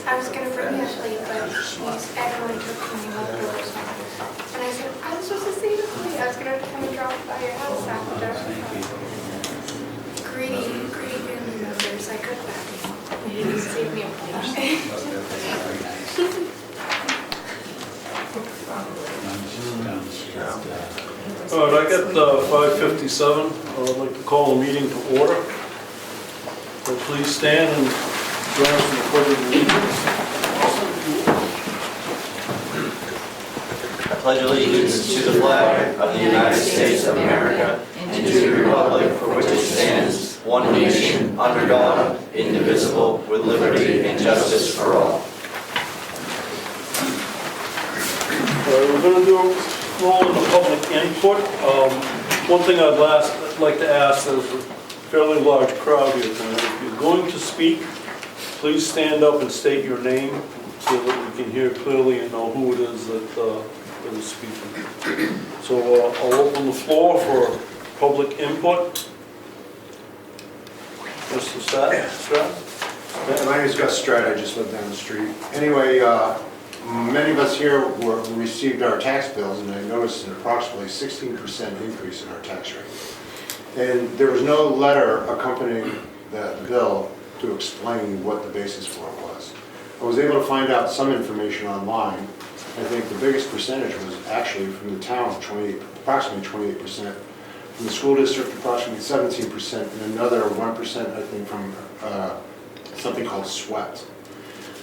I was going to bring you a plate, but everyone took from me leftovers. And I said, I was supposed to save a plate. I was going to come and drop it by your house after. Greedy family members. I cooked that. They didn't save me a plate. All right, I got 5:57. I'd like to call the meeting to order. So please stand and join us in the pledge of allegiance. I pledge allegiance to the flag of the United States of America and to the republic for which it stands, one nation, under God, indivisible, with liberty and justice for all. We're going to do a roll in the public input. One thing I'd like to ask, there's a fairly large crowd here tonight. If you're going to speak, please stand up and state your name so that we can hear clearly and know who it is that is speaking. So I'll open the floor for public input. Mr. Stratton? My name is Gus Stratton. I just live down the street. Anyway, many of us here received our tax bills, and I noticed an approximately 16% increase in our tax rate. And there was no letter accompanying the bill to explain what the basis for it was. I was able to find out some information online. I think the biggest percentage was actually from the town, approximately 28%. From the school district, approximately 17%, and another 1%, I think, from something called SWEPT.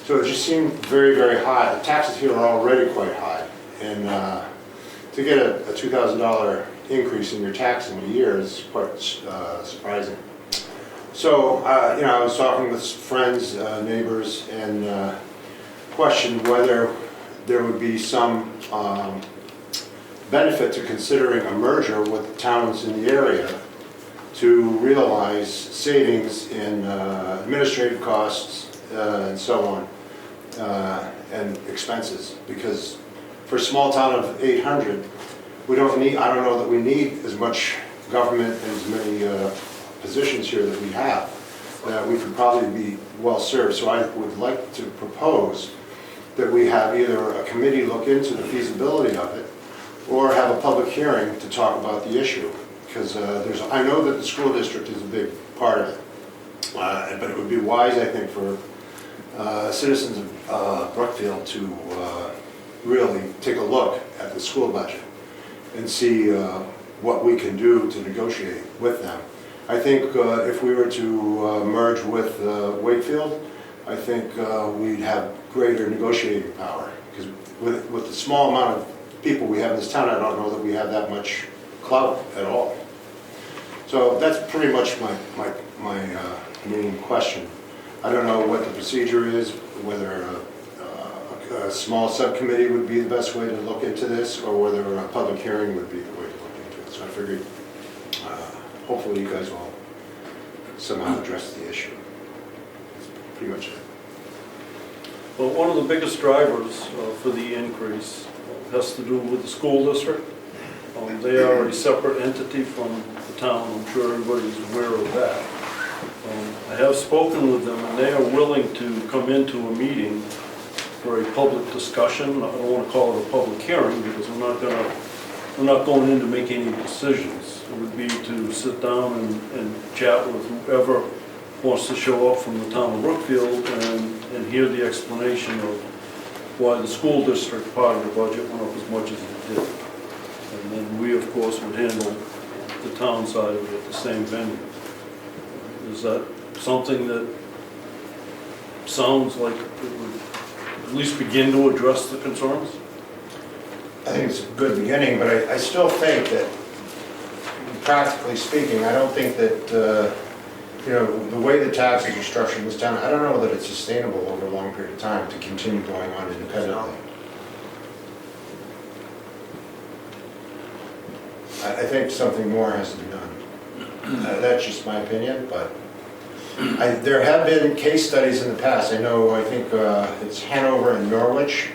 So it just seemed very, very high. The taxes here are already quite high. And to get a $2,000 increase in your tax in a year is quite surprising. So, I was talking with friends, neighbors, and questioned whether there would be some benefit to considering a merger with towns in the area to realize savings in administrative costs and so on, and expenses. Because for a small town of 800, I don't know that we need as much government and as many positions here that we have. We could probably be well served. So I would like to propose that we have either a committee look into the feasibility of it or have a public hearing to talk about the issue. Because I know that the school district is a big part of it. But it would be wise, I think, for citizens of Brookfield to really take a look at the school budget and see what we can do to negotiate with them. I think if we were to merge with Wakefield, I think we'd have greater negotiating power. Because with the small amount of people we have in this town, I don't know that we have that much clout at all. So that's pretty much my main question. I don't know what the procedure is, whether a small subcommittee would be the best way to look into this, or whether a public hearing would be the way to look into it. So I figured hopefully you guys will somehow address the issue. That's pretty much it. Well, one of the biggest drivers for the increase has to do with the school district. They are a separate entity from the town. I'm sure everybody's aware of that. I have spoken with them, and they are willing to come into a meeting for a public discussion. I don't want to call it a public hearing because we're not going in to make any decisions. It would be to sit down and chat with whoever wants to show up from the town of Brookfield and hear the explanation of why the school district part of the budget went up as much as it did. And then we, of course, would handle the town side of it at the same venue. Is that something that sounds like it would at least begin to address the concerns? I think it's a good beginning, but I still think that, practically speaking, I don't think that, the way the taxes are structured in this town, I don't know that it's sustainable over a long period of time to continue going on independently. I think something more has to be done. That's just my opinion, but there have been case studies in the past. I think it's Hanover and Norwich,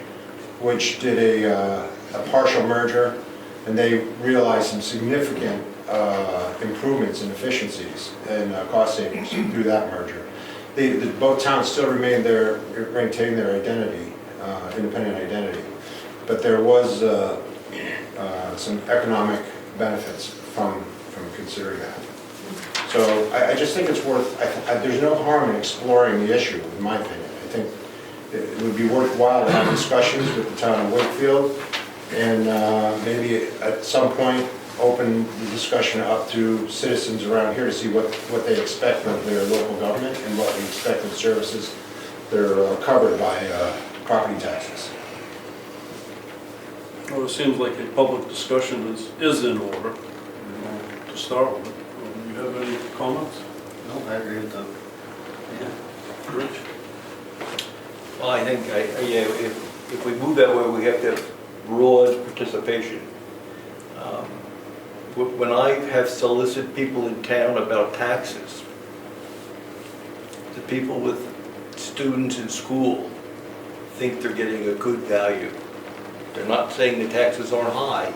which did a partial merger, and they realized some significant improvements in efficiencies and cost savings through that merger. Both towns still maintain their identity, independent identity, but there was some economic benefits from considering that. So I just think it's worth, there's no harm in exploring the issue, in my opinion. I think it would be worthwhile to have discussions with the town of Wakefield and maybe at some point open the discussion up to citizens around here to see what they expect of their local government and what the expected services that are covered by property taxes. Well, it seems like a public discussion is in order, to start with. Do you have any comments? No, I agree with them. Yeah. Rich? Well, I think, if we move that way, we have to have broad participation. When I have solicited people in town about taxes, the people with students in school think they're getting a good value. They're not saying the taxes aren't high,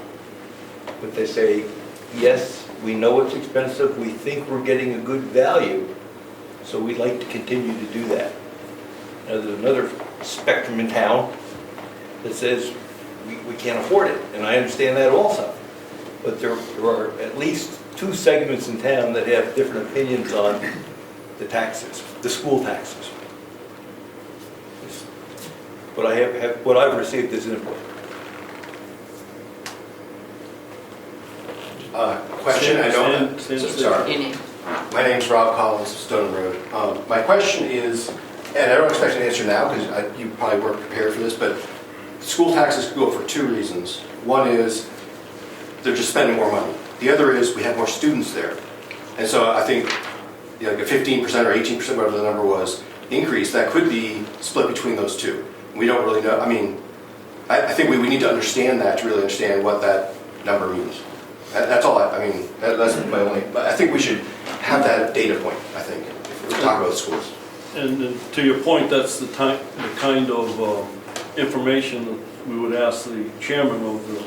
but they say, yes, we know it's expensive, we think we're getting a good value, so we'd like to continue to do that. Now, there's another spectrum in town that says we can't afford it, and I understand that also. But there are at least two segments in town that have different opinions on the taxes, the school taxes. But what I've received is input. Question, I don't, sorry. My name's Rob Collins, Stone Road. My question is, and I don't expect an answer now because you probably weren't prepared for this, but school taxes go up for two reasons. One is they're just spending more money. The other is we have more students there. And so I think like a 15% or 18%, whatever the number was, increase, that could be split between those two. We don't really know. I mean, I think we need to understand that to really understand what that number means. That's all. That's my only. But I think we should have that data point. I think if we're talking about schools. And to your point, that's the kind of information that we would ask the chairman of the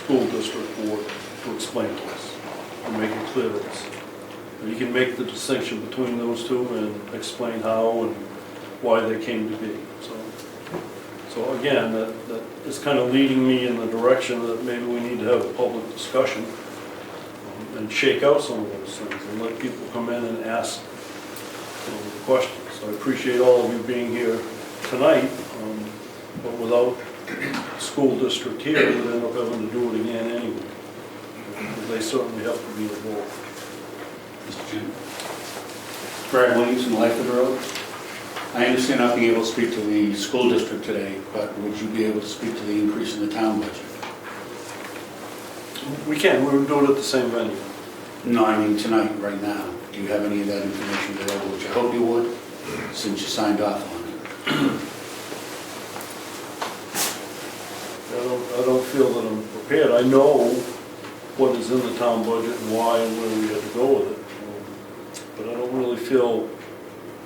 school district board to explain to us and make it clear to us. And you can make the distinction between those two and explain how and why they came to be. So again, that is kind of leading me in the direction that maybe we need to have a public discussion and shake out some of those things and let people come in and ask the questions. So I appreciate all of you being here tonight, but without the school district here, we'd end up having to do it again anyway. They certainly have to be involved. Mr. Chairman. Brad Williamson, Lyford Road. I understand not being able to speak to the school district today, but would you be able to speak to the increase in the town budget? We can, we would do it at the same venue. No, I mean tonight, right now. Do you have any of that information available, which I hope you would, since you signed off on it? I don't feel that I'm prepared. I know what is in the town budget and why and where we have to go with it. But I don't really feel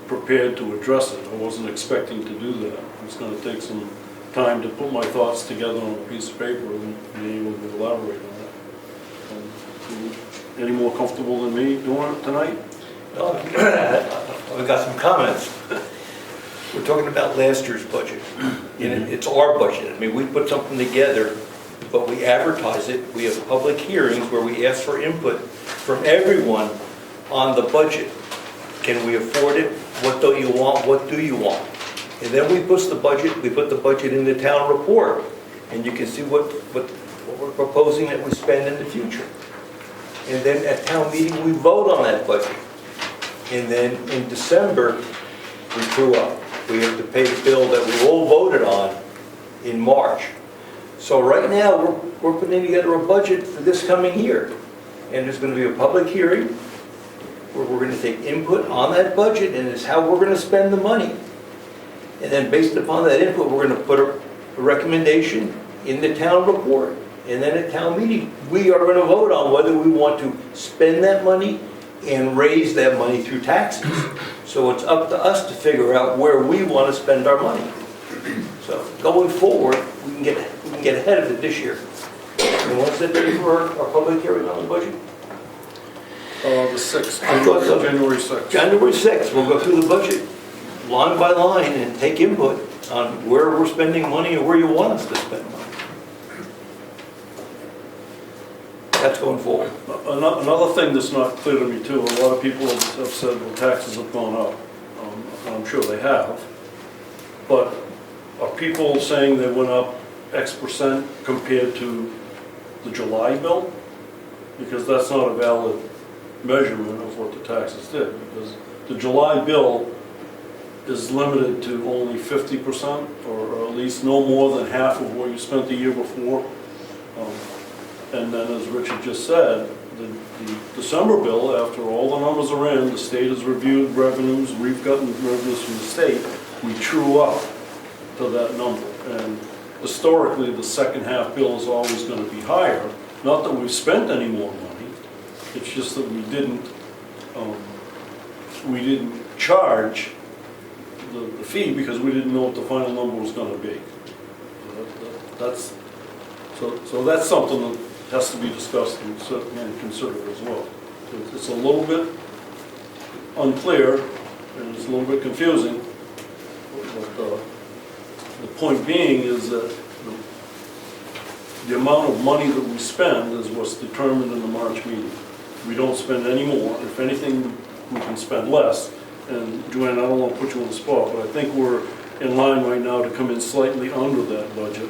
prepared to address it. I wasn't expecting to do that. It's going to take some time to put my thoughts together on a piece of paper and be able to elaborate on that. Any more comfortable than me doing it tonight? Well, I've got some comments. We're talking about last year's budget, and it's our budget. I mean, we put something together, but we advertise it, we have public hearings where we ask for input from everyone on the budget. Can we afford it? What don't you want? What do you want? And then we put the budget in the town report, and you can see what we're proposing that we spend in the future. And then at town meeting, we vote on that budget. And then in December, we true up. We have to pay the bill that we all voted on in March. So right now, we're putting together a budget for this coming year. And there's going to be a public hearing where we're going to take input on that budget, and it's how we're going to spend the money. And then based upon that input, we're going to put a recommendation in the town report. And then at town meeting, we are going to vote on whether we want to spend that money and raise that money through taxes. So it's up to us to figure out where we want to spend our money. So going forward, we can get ahead of it this year. And what's the date for our public hearing on the budget? The 6th, I thought so. January 6th. January 6th, we'll go through the budget line by line and take input on where we're spending money and where you want us to spend money. That's going forward. Another thing that's not clear to me too, a lot of people have said, well, taxes have gone up. I'm sure they have. But are people saying they went up X percent compared to the July bill? Because that's not a valid measurement of what the taxes did. Because the July bill is limited to only 50%, or at least no more than half of what you spent the year before. And then, as Richard just said, the December bill, after all the numbers are in, the state has reviewed revenues, we've gotten revenues from the state, we true up to that number. And historically, the second half bill is always going to be higher. Not that we've spent any more money, it's just that we didn't charge the fee because we didn't know what the final number was going to be. So that's something that has to be discussed and considered as well. It's a little bit unclear and it's a little bit confusing, but the point being is that the amount of money that we spend is what's determined in the March meeting. We don't spend any more. If anything, we can spend less. And Joanne, I don't want to put you on the spot, but I think we're in line right now to come in slightly under that budget.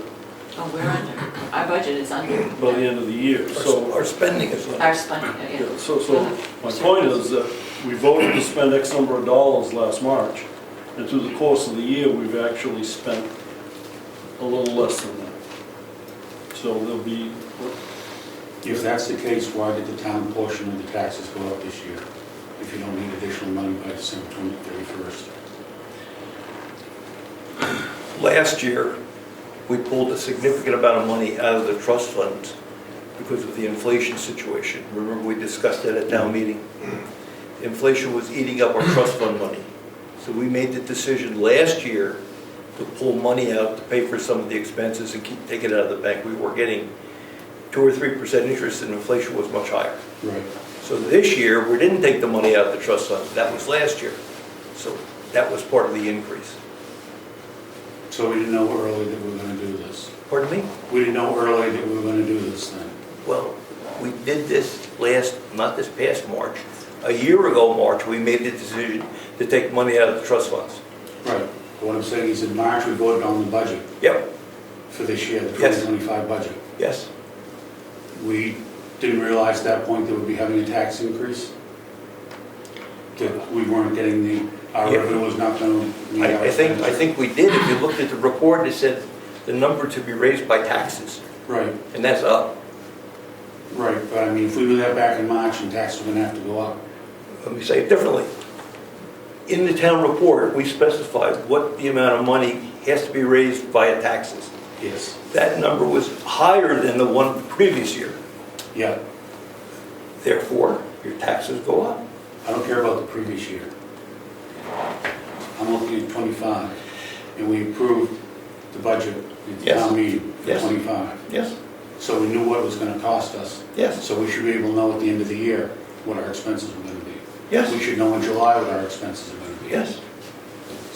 Oh, we're under. Our budget is under. By the end of the year. So Our spending is Our spending, yeah. yeah, so my point is that we voted to spend X number of dollars last March, and through the course of the year, we've actually spent a little less than that. So there'll be, If that's the case, why did the town portion of the taxes go up this year? If you don't need additional money by December 31st? last year, we pulled a significant amount of money out of the trust funds because of the inflation situation. Remember, we discussed that at town meeting? Inflation was eating up our trust fund money. So we made the decision last year to pull money out to pay for some of the expenses and take it out of the bank. We were getting 2 or 3% interest and inflation was much higher. Right. So this year, we didn't take the money out of the trust fund. That was last year. So that was part of the increase. So we didn't know early that we were going to do this? Pardon me? We didn't know early that we were going to do this then? Well, we did this not this past March. A year ago, March, we made the decision to take money out of the trust funds. Right. What I'm saying is in March, we voted on the budget Yep, for this year, the Yes. 2025 budget. yes. We didn't realize at that point that we'd be having a tax increase? That we weren't getting our Yeah. revenue was not going to meet our I think we did. If you looked at the report, it said the number to be raised by taxes, Right, and that's up. right. But I mean, if we do that back in March and taxes were going to have to go up. Let me say it differently. In the town report, we specified what the amount of money has to be raised via taxes. Yes. That number was higher than the one the previous year. Yeah. Therefore, your taxes go up. I don't care about the previous year. I'm looking at 25, and we approved the budget at the Yes. town meeting for Yes. 25. Yes, So we knew what it was going to cost us. yes, So we should be able to know at the end of the year what our expenses were going to be. yes, We should know in July what our expenses are going to be. yes.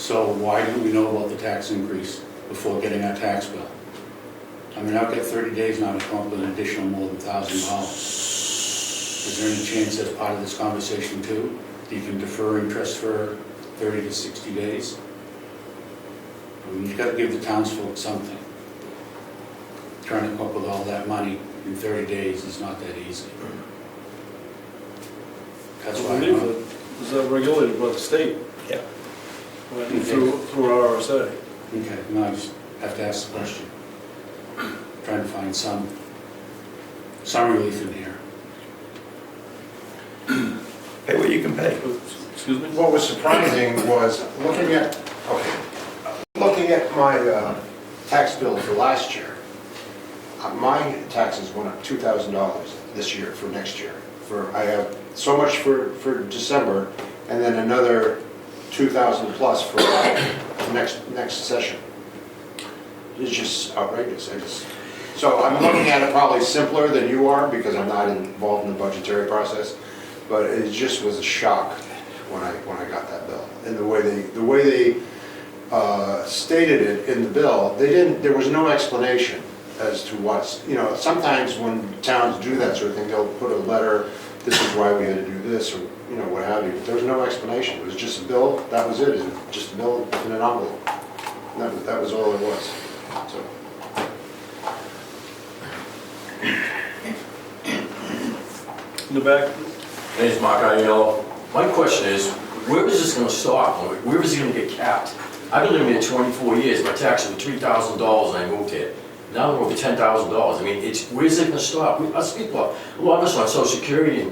So why didn't we know about the tax increase before getting our tax bill? I mean, I've got 30 days now to come up with an additional more than $1,000. Is there any chance that's part of this conversation too? You can defer interest for 30 to 60 days? I mean, you've got to give the townsfolk something. Trying to come up with all that money in 30 days is not that easy. That's why Is that regulated by the state? Yeah. Through RSA. Okay, no, I just have to ask the question. Trying to find some relief in here. Pay what you can pay. Excuse me? What was surprising was looking at my tax bill for last year. My taxes went up $2,000 this year for next year. I have so much for December, and then another 2,000 plus for next session. It's just outrageous. So I'm looking at it probably simpler than you are because I'm not involved in the budgetary process, but it just was a shock when I got that bill. And the way they stated it in the bill, there was no explanation as to what's, sometimes when towns do that sort of thing, they'll put a letter, this is why we had to do this, or, what have you. But there was no explanation. It was just a bill, that was it. It was just a bill in an envelope. And that was all it was. So. In the back? My name's Mark Aiello. My question is, where is this going to stop? Where is it going to get capped? I've been living here 24 years. My taxes were $3,000 when I moved here. Now they're over $10,000. I mean, where's it going to stop? Us people, a lot of us are on Social Security, and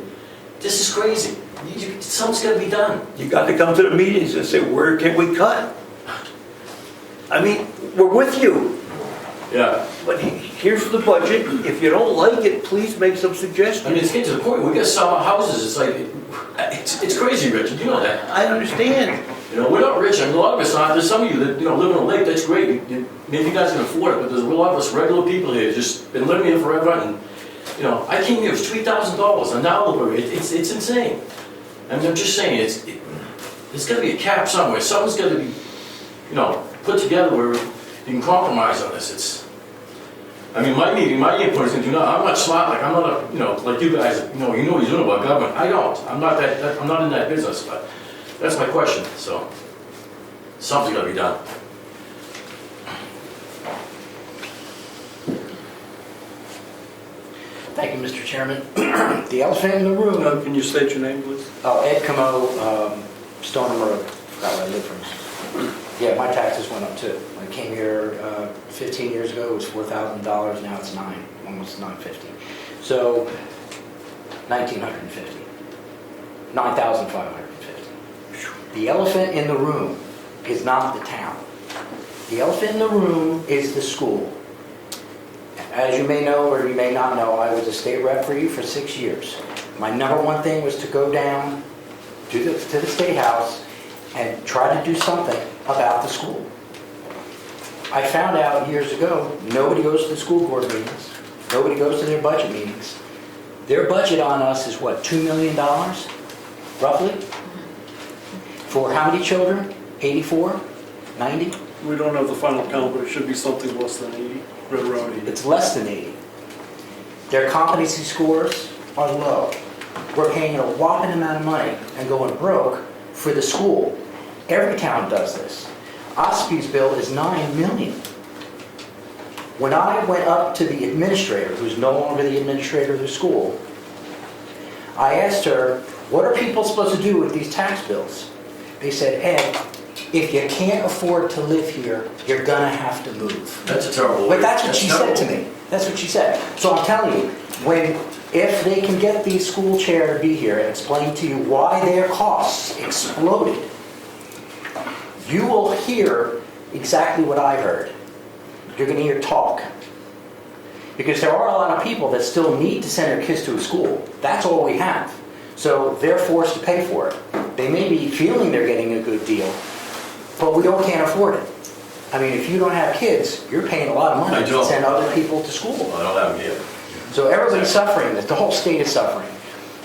this is crazy. Something's got to be done. You got to come to the meetings and say, where can we cut? I mean, we're with you. Yeah. But here's the budget. If you don't like it, please make some suggestions. I mean, it's getting to the point where we got to sell our houses. It's like, it's crazy, Richard. You know that. I understand. We're not rich. I mean, a lot of us aren't. There's some of you that, live on a lake. That's great. Maybe you guys can afford it, but there's a lot of us regular people here just been living here forever. And, I came here, it was $3,000. And now look, it's insane. I mean, I'm just saying, there's got to be a cap somewhere. Something's got to be, put together where you can compromise on this. I mean, my input is going to do I'm not smart, I'm not like you guys, you know what you're doing about government. I don't. I'm not in that business, but that's my question. So, something's got to be done. Thank you, Mr. Chairman. The elephant in the room. Can you state your name, please? Ed Camo, Stoneham Road. Forgot where I live from. Yeah, my taxes went up too. I came here 15 years ago, it was $4,000, now it's almost $950. So, $1,950. $9,550. The elephant in the room is not the town. The elephant in the room is the school. As you may know or you may not know, I was a state rep for you for 6 years. My number one thing was to go down to the State House and try to do something about the school. I found out years ago, nobody goes to the school board meetings. Nobody goes to their budget meetings. Their budget on us is what, $2 million, roughly? For how many children? 84? 90? We don't have the final count, but it should be something less than 80, right around 80. It's less than 80. Their competency scores are low. We're paying a whopping amount of money and going broke for the school. Every town does this. Ospey's bill is $9 million. When I went up to the administrator, who's no longer the administrator of the school, I asked her, what are people supposed to do with these tax bills? They said, Ed, if you can't afford to live here, you're gonna have to move. That's a terrible But that's what she said to me. That's what she said. So I'm telling you, if they can get the school chair to be here and explain to you why their costs exploded, you will hear exactly what I heard. You're going to hear talk. Because there are a lot of people that still need to send their kids to a school. That's all we have. So they're forced to pay for it. They may be feeling they're getting a good deal, but we all can't afford it. I mean, if you don't have kids, you're paying a lot of money to send other people to school. I don't have them here. So everybody's suffering. The whole state is suffering.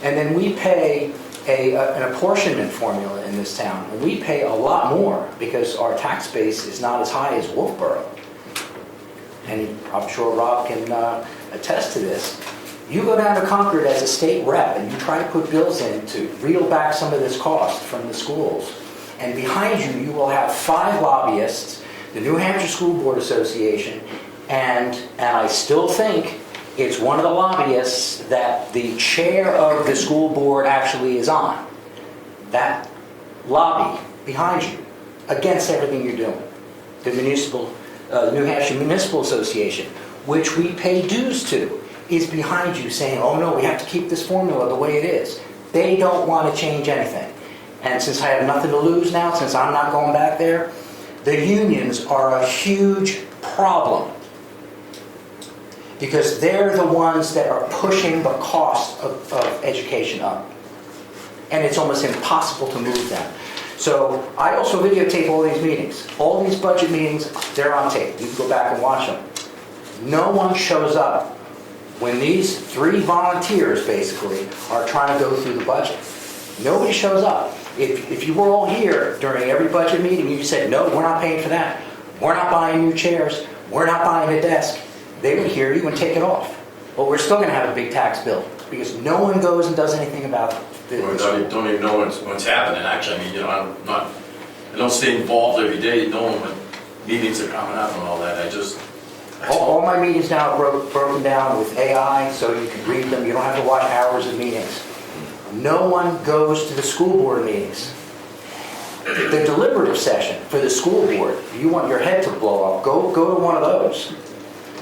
And then we pay an apportionment formula in this town, and we pay a lot more because our tax base is not as high as Wolfboro. And I'm sure Rob can attest to this. You go down to Concord as a state rep and you try to put bills in to reel back some of this cost from the schools. And behind you, you will have 5 lobbyists, the New Hampshire School Board Association, and I still think it's one of the lobbyists that the chair of the school board actually is on. That lobby behind you against everything you're doing. The New Hampshire Municipal Association, which we pay dues to, is behind you saying, oh no, we have to keep this formula the way it is. They don't want to change anything. And since I have nothing to lose now, since I'm not going back there, the unions are a huge problem. Because they're the ones that are pushing the cost of education up. And it's almost impossible to move them. So I also videotape all these meetings. All these budget meetings, they're on tape. You can go back and watch them. No one shows up when these 3 volunteers basically are trying to go through the budget. Nobody shows up. If you were all here during every budget meeting, you said, no, we're not paying for that. We're not buying new chairs. We're not buying a desk. They would hear you and take it off. But we're still going to have a big tax bill because no one goes and does anything about it. Or don't even know what's happening, actually. I mean, I don't stay involved every day knowing when meetings are coming up and all that. All my meetings now are broken down with AI, so you can read them. You don't have to watch hours of meetings. No one goes to the school board meetings. The deliberative session for the school board, if you want your head to blow up, go to one of those.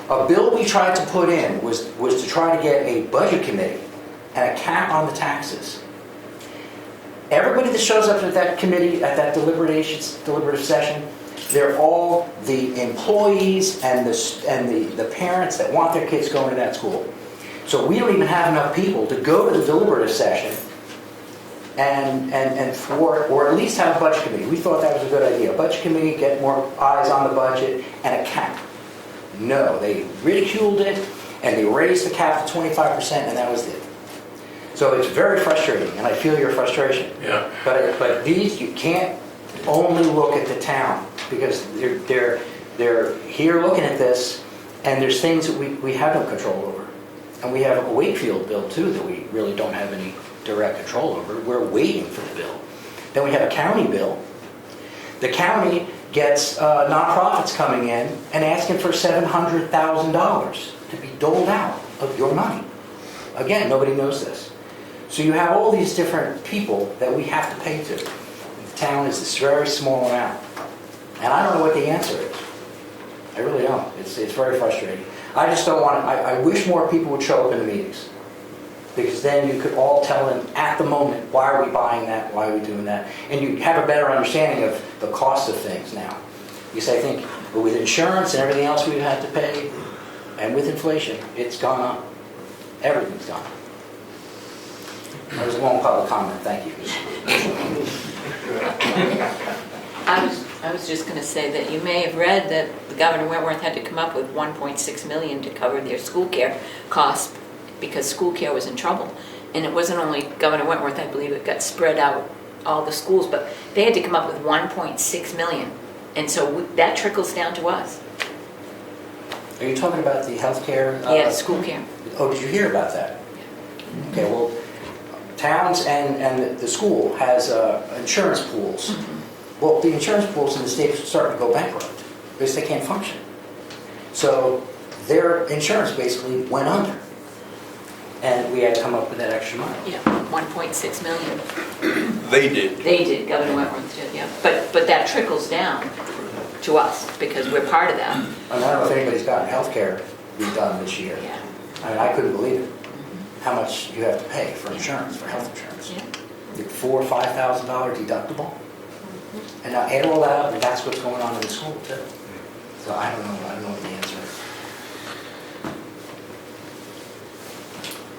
A bill we tried to put in was to try to get a budget committee and a cap on the taxes. Everybody that shows up at that committee, at that deliberative session, they're all the employees and the parents that want their kids going to that school. So we don't even have enough people to go to the deliberative session or at least have a budget committee. We thought that was a good idea. A budget committee, get more eyes on the budget, and a cap. No, they ridiculed it, and they raised the cap to 25%, and that was it. So it's very frustrating, and I feel your frustration. Yeah. But these, you can't only look at the town, because they're here looking at this, and there's things that we have no control over. And we have a Wakefield bill, too, that we really don't have any direct control over. We're waiting for the bill. Then we have a county bill. The county gets nonprofits coming in and asking for $700,000 to be doled out of your money. Again, nobody knows this. So you have all these different people that we have to pay to. The town is this very small amount. And I don't know what the answer is. I really don't. It's very frustrating. I just don't want to, I wish more people would show up in the meetings. Because then you could all tell them at the moment, why are we buying that, why are we doing that? And you have a better understanding of the cost of things now. Because I think with insurance and everything else we've had to pay, and with inflation, it's gone up. Everything's gone up. That was a long public comment, thank you. I was just going to say that you may have read that the Governor Wentworth had to come up with $1.6 million to cover their school care costs because school care was in trouble. And it wasn't only Governor Wentworth, I believe it got spread out all the schools, but they had to come up with $1.6 million. And so that trickles down to us. Are you talking about the health care? Yeah, school care. Oh, did you hear about that? Okay, well, towns and the school has insurance pools. Mm-hmm. Well, the insurance pools in the state are starting to go bankrupt because they can't function. So their insurance basically went under. And we had to come up with that extra money. Yeah, 1.6 million. They did. They did, Governor Wentworth did, yeah. But that trickles down to us because we're part of that. I don't know if anybody's gotten health care redone this year. Yeah. I mean, I couldn't believe it. How much you have to pay for insurance, for health insurance. Yeah. $4,000 or $5,000 deductible. And now add all that up, and that's what's going on in the school too. So I don't know what the answer is.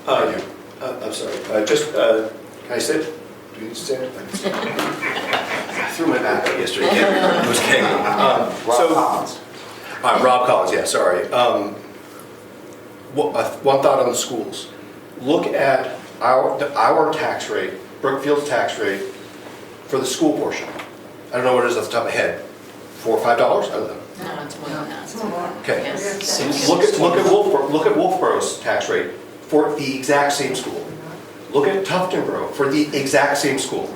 I'm sorry. Can I sit? Do you need to sit? I threw my back out yesterday. It was king. Rob Collins. Rob Collins, yeah, sorry. One thought on the schools. Look at our tax rate Brookfield's tax rate for the school portion? I don't know what it is off the top of my head. $4 or $5? I don't know. No, it's more than that. Okay. Yes. Look at Wolfboro's tax rate for the exact same school. Look at Tuftonboro for the exact same school.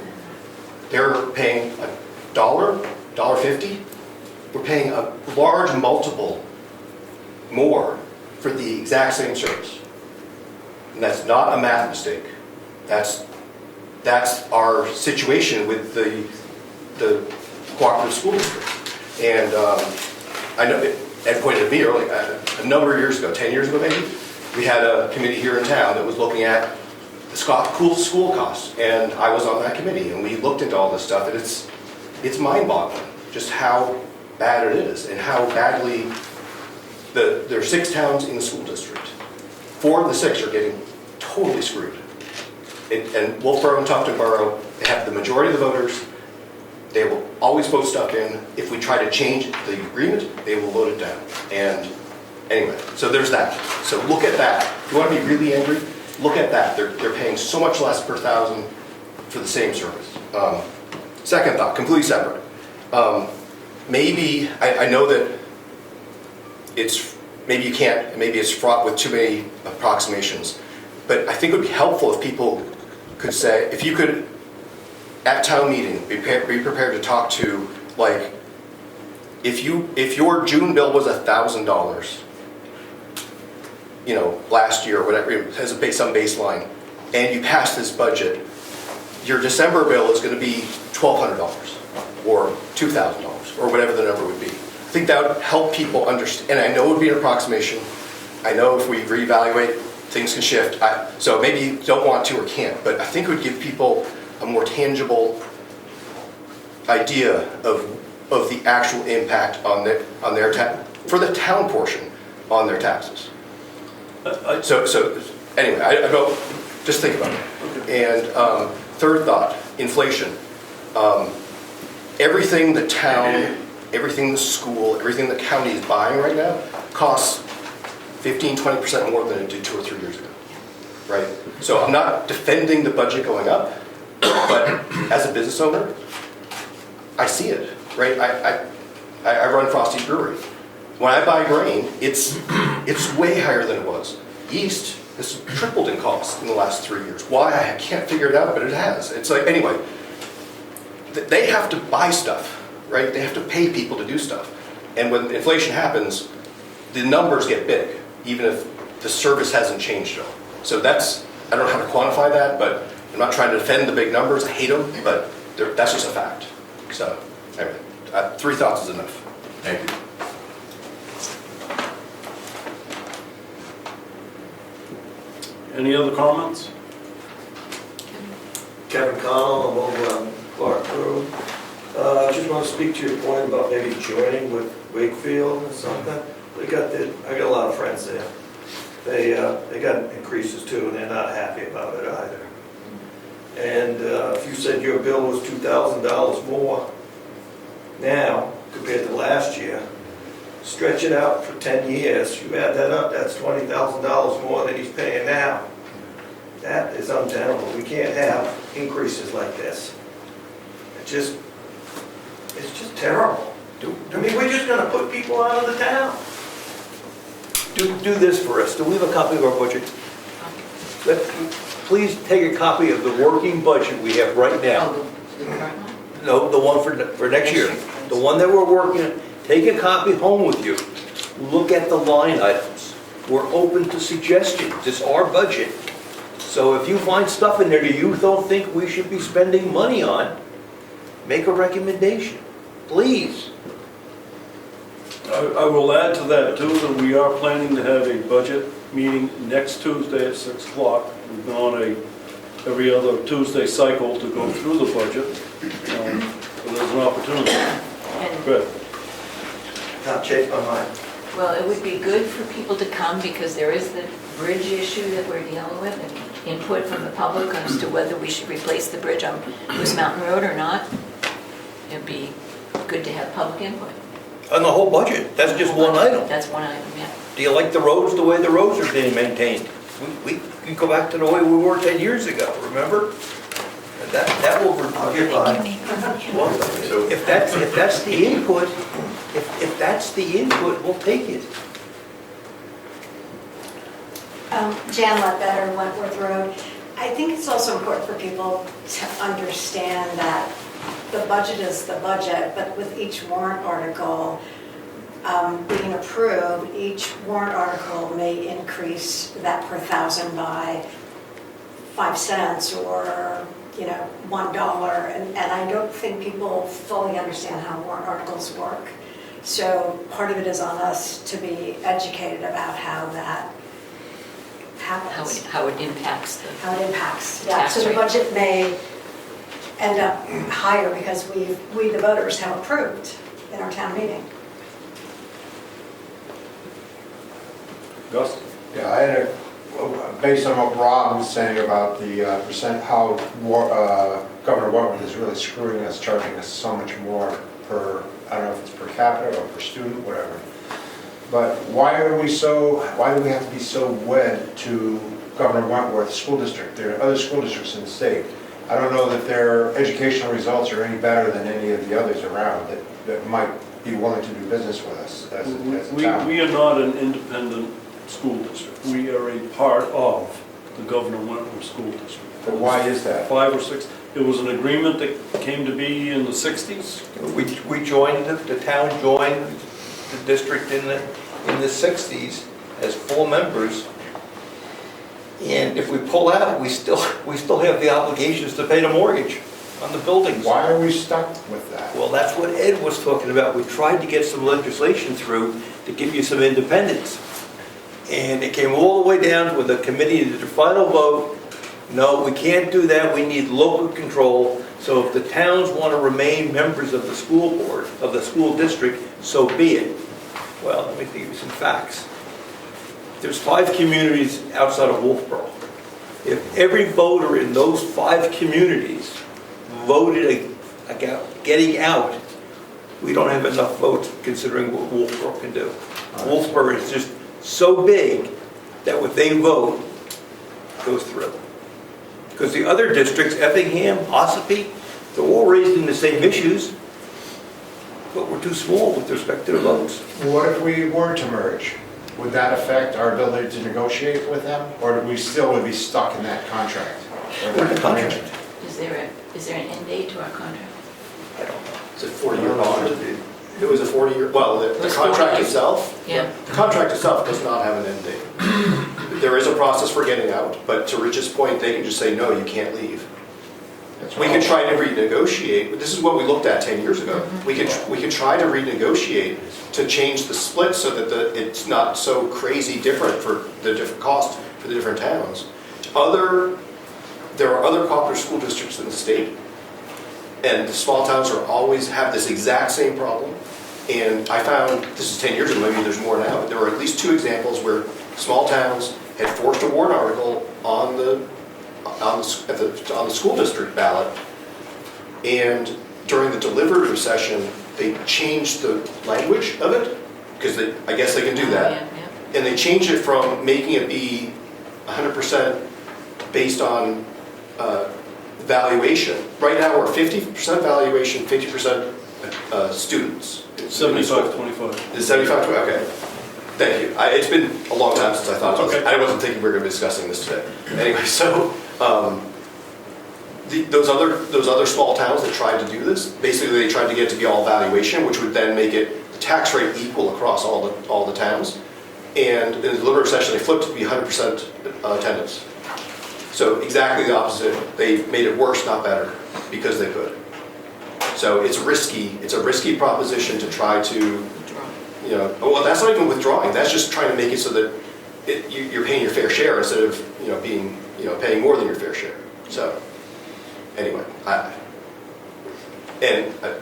They're paying $1, $1.50. We're paying a large multiple more for the exact same service. And that's not a math mistake. That's our situation with the cooperative school district. And I know, Ed pointed at me earlier, a number of years ago, 10 years ago maybe, we had a committee here in town that was looking at the school costs. And I was on that committee, and we looked into all this stuff, and it's mind-boggling just how bad it is and how badly there are 6 towns in the school district. 4 of the 6 are getting totally screwed. And Wolfboro and Tuftonboro, they have the majority of the voters. They will always vote stuff in. If we try to change the agreement, they will vote it down. And anyway, so there's that. So look at that. If you want to be really angry, look at that. They're paying so much less per thousand for the same service. Second thought, completely separate. Maybe, I know that maybe you can't, maybe it's fraught with too many approximations, but I think it would be helpful if people could say, if you could, at town meeting, be prepared to talk to, like, if your June bill was $1,000, you know, last year, or whatever, it has some baseline, and you pass this budget, your December bill is going to be $1,200 or $2,000 or whatever the number would be. I think that would help people understand, and I know it would be an approximation. I know if we reevaluate, things can shift. So maybe you don't want to or can't, but I think it would give people a more tangible idea of the actual impact on their for the town portion on their taxes. So anyway, just think about it. And third thought, inflation. Everything the town, everything the school, everything the county is buying right now costs 15-20% more than it did 2 or 3 years ago, right? So I'm not defending the budget going up, but as a business owner, I see it, right? I run Frosty's Brewery. When I buy grain, it's way higher than it was. Yeast has tripled in cost in the last 3 years. Why? I can't figure it out, but it has. It's like, anyway, they have to buy stuff, right? They have to pay people to do stuff. And when inflation happens, the numbers get big, even if the service hasn't changed at all. So I don't know how to quantify that, but I'm not trying to defend the big numbers. I hate them, but that's just a fact. So anyway, 3 thoughts is enough. Thank you. Any other comments? Kevin Connell, I'm over on Clark Road. I just want to speak to your point about maybe joining with Wakefield or something. I got a lot of friends there. They got increases too, and they're not happy about it either. And if you said your bill was $2,000 more now compared to last year, stretch it out for 10 years, you add that up, that's $20,000 more than he's paying now. That is untenable. We can't have increases like this. It's just terrible. I mean, we're just going to put people out of the town. Do this for us. Do we have a copy of our budget? Please take a copy of the working budget we have right now. Oh, the current one? No, the one for next year. The one that we're working, take a copy home with you. Look at the line items. We're open to suggestions. It's our budget. So if you find stuff in there that you don't think we should be spending money on, make a recommendation, please. I will add to that too, that we are planning to have a budget meeting next Tuesday at 6 o'clock. We've been on every other Tuesday cycle to go through the budget. So there's an opportunity. Good. Not change my mind. Well, it would be good for people to come because there is the bridge issue that we're dealing with and input from the public as to whether we should replace the bridge on Moose Mountain Road or not. It'd be good to have public input. On the whole budget, that's just one item. That's one item, yeah. Do you like the roads the way the roads are being maintained? We can go back to the way we were 10 years ago, remember? that will get by. So If that's the input, if that's the input, we'll take it. Jan Ledbetter, Wentworth Road. I think it's also important for people to understand that the budget is the budget, but with each warrant article being approved, each warrant article may increase that per thousand by 5 cents or, $1. And I don't think people fully understand how warrant articles work. So part of it is on us to be educated about how that happens. How it impacts the. How it impacts, yeah. Tax So the rate. budget may end up higher because we, the voters, have approved in our town meeting. Gus? Yeah, I had based on what Rob was saying about the percent, how Governor Wentworth is really screwing us, charging us so much more per, I don't know if it's per capita or per student, whatever. But why do we have to be so wed to Governor Wentworth School District? There are other school districts in the state. I don't know that their educational results are any better than any of the others around that might be willing to do business with us as a town. We are not an independent school district. We are a part of the Governor Wentworth School District. But why is that? 5 or 6, it was an agreement that came to be in the 60s. We joined, the town joined the district in the 60s as full members. And if we pull out, we still have the obligations to pay the mortgage on the buildings. Why are we stuck with that? Well, that's what Ed was talking about. We tried to get some legislation through to give you some independence. And it came all the way down with the committee to the final vote. No, we can't do that. We need local control. So if the towns want to remain members of the school board, of the school district, so be it. Well, let me give you some facts. There's 5 communities outside of Wolfboro. If every voter in those 5 communities voted getting out, we don't have enough votes considering what Wolfboro can do. Wolfboro is just so big that what they vote goes through. Because the other districts, Effingham, Ossipee, they're all raising the same issues, but we're too small with respect to the votes. What if we were to merge? Would that affect our ability to negotiate with them? Or would we still be stuck in that contract? We're in the contract. Is there an end date to our contract? I don't know. It's a 4-year bond. It was a 40-year, well, the It's contract 40. itself, Yeah. the contract itself does not have an end date. There is a process for getting out, but to Rich's point, they can just say, no, you can't leave. We could try to renegotiate, but this is what we looked at 10 years ago. We could try to renegotiate to change the split so that it's not so crazy different for the different costs for the different towns. There are other cooperative school districts in the state, and the small towns always have this exact same problem. And I found, this is 10 years ago, maybe there's more now, but there were at least 2 examples where small towns had forced a warrant article on the school district ballot, and during the deliberative session, they changed the language of it, because I guess they can do that. Yeah. And they changed it from making it be 100% based on valuation. Right now, we're 50% valuation, 50% students. 75-25. Is 75, okay. Thank you. It's been a long time since I thought, Okay. I wasn't thinking we were going to be discussing this today. Anyway, so those other small towns that tried to do this, basically they tried to get it to be all valuation, which would then make it the tax rate equal across all the towns. And in the deliberative session, they flipped it to be 100% attendance. So exactly the opposite. They made it worse, not better, because they could. So it's a risky proposition to try to, well, that's not even withdrawing. That's just trying to make it so that you're paying your fair share instead of, paying more than your fair share. So anyway,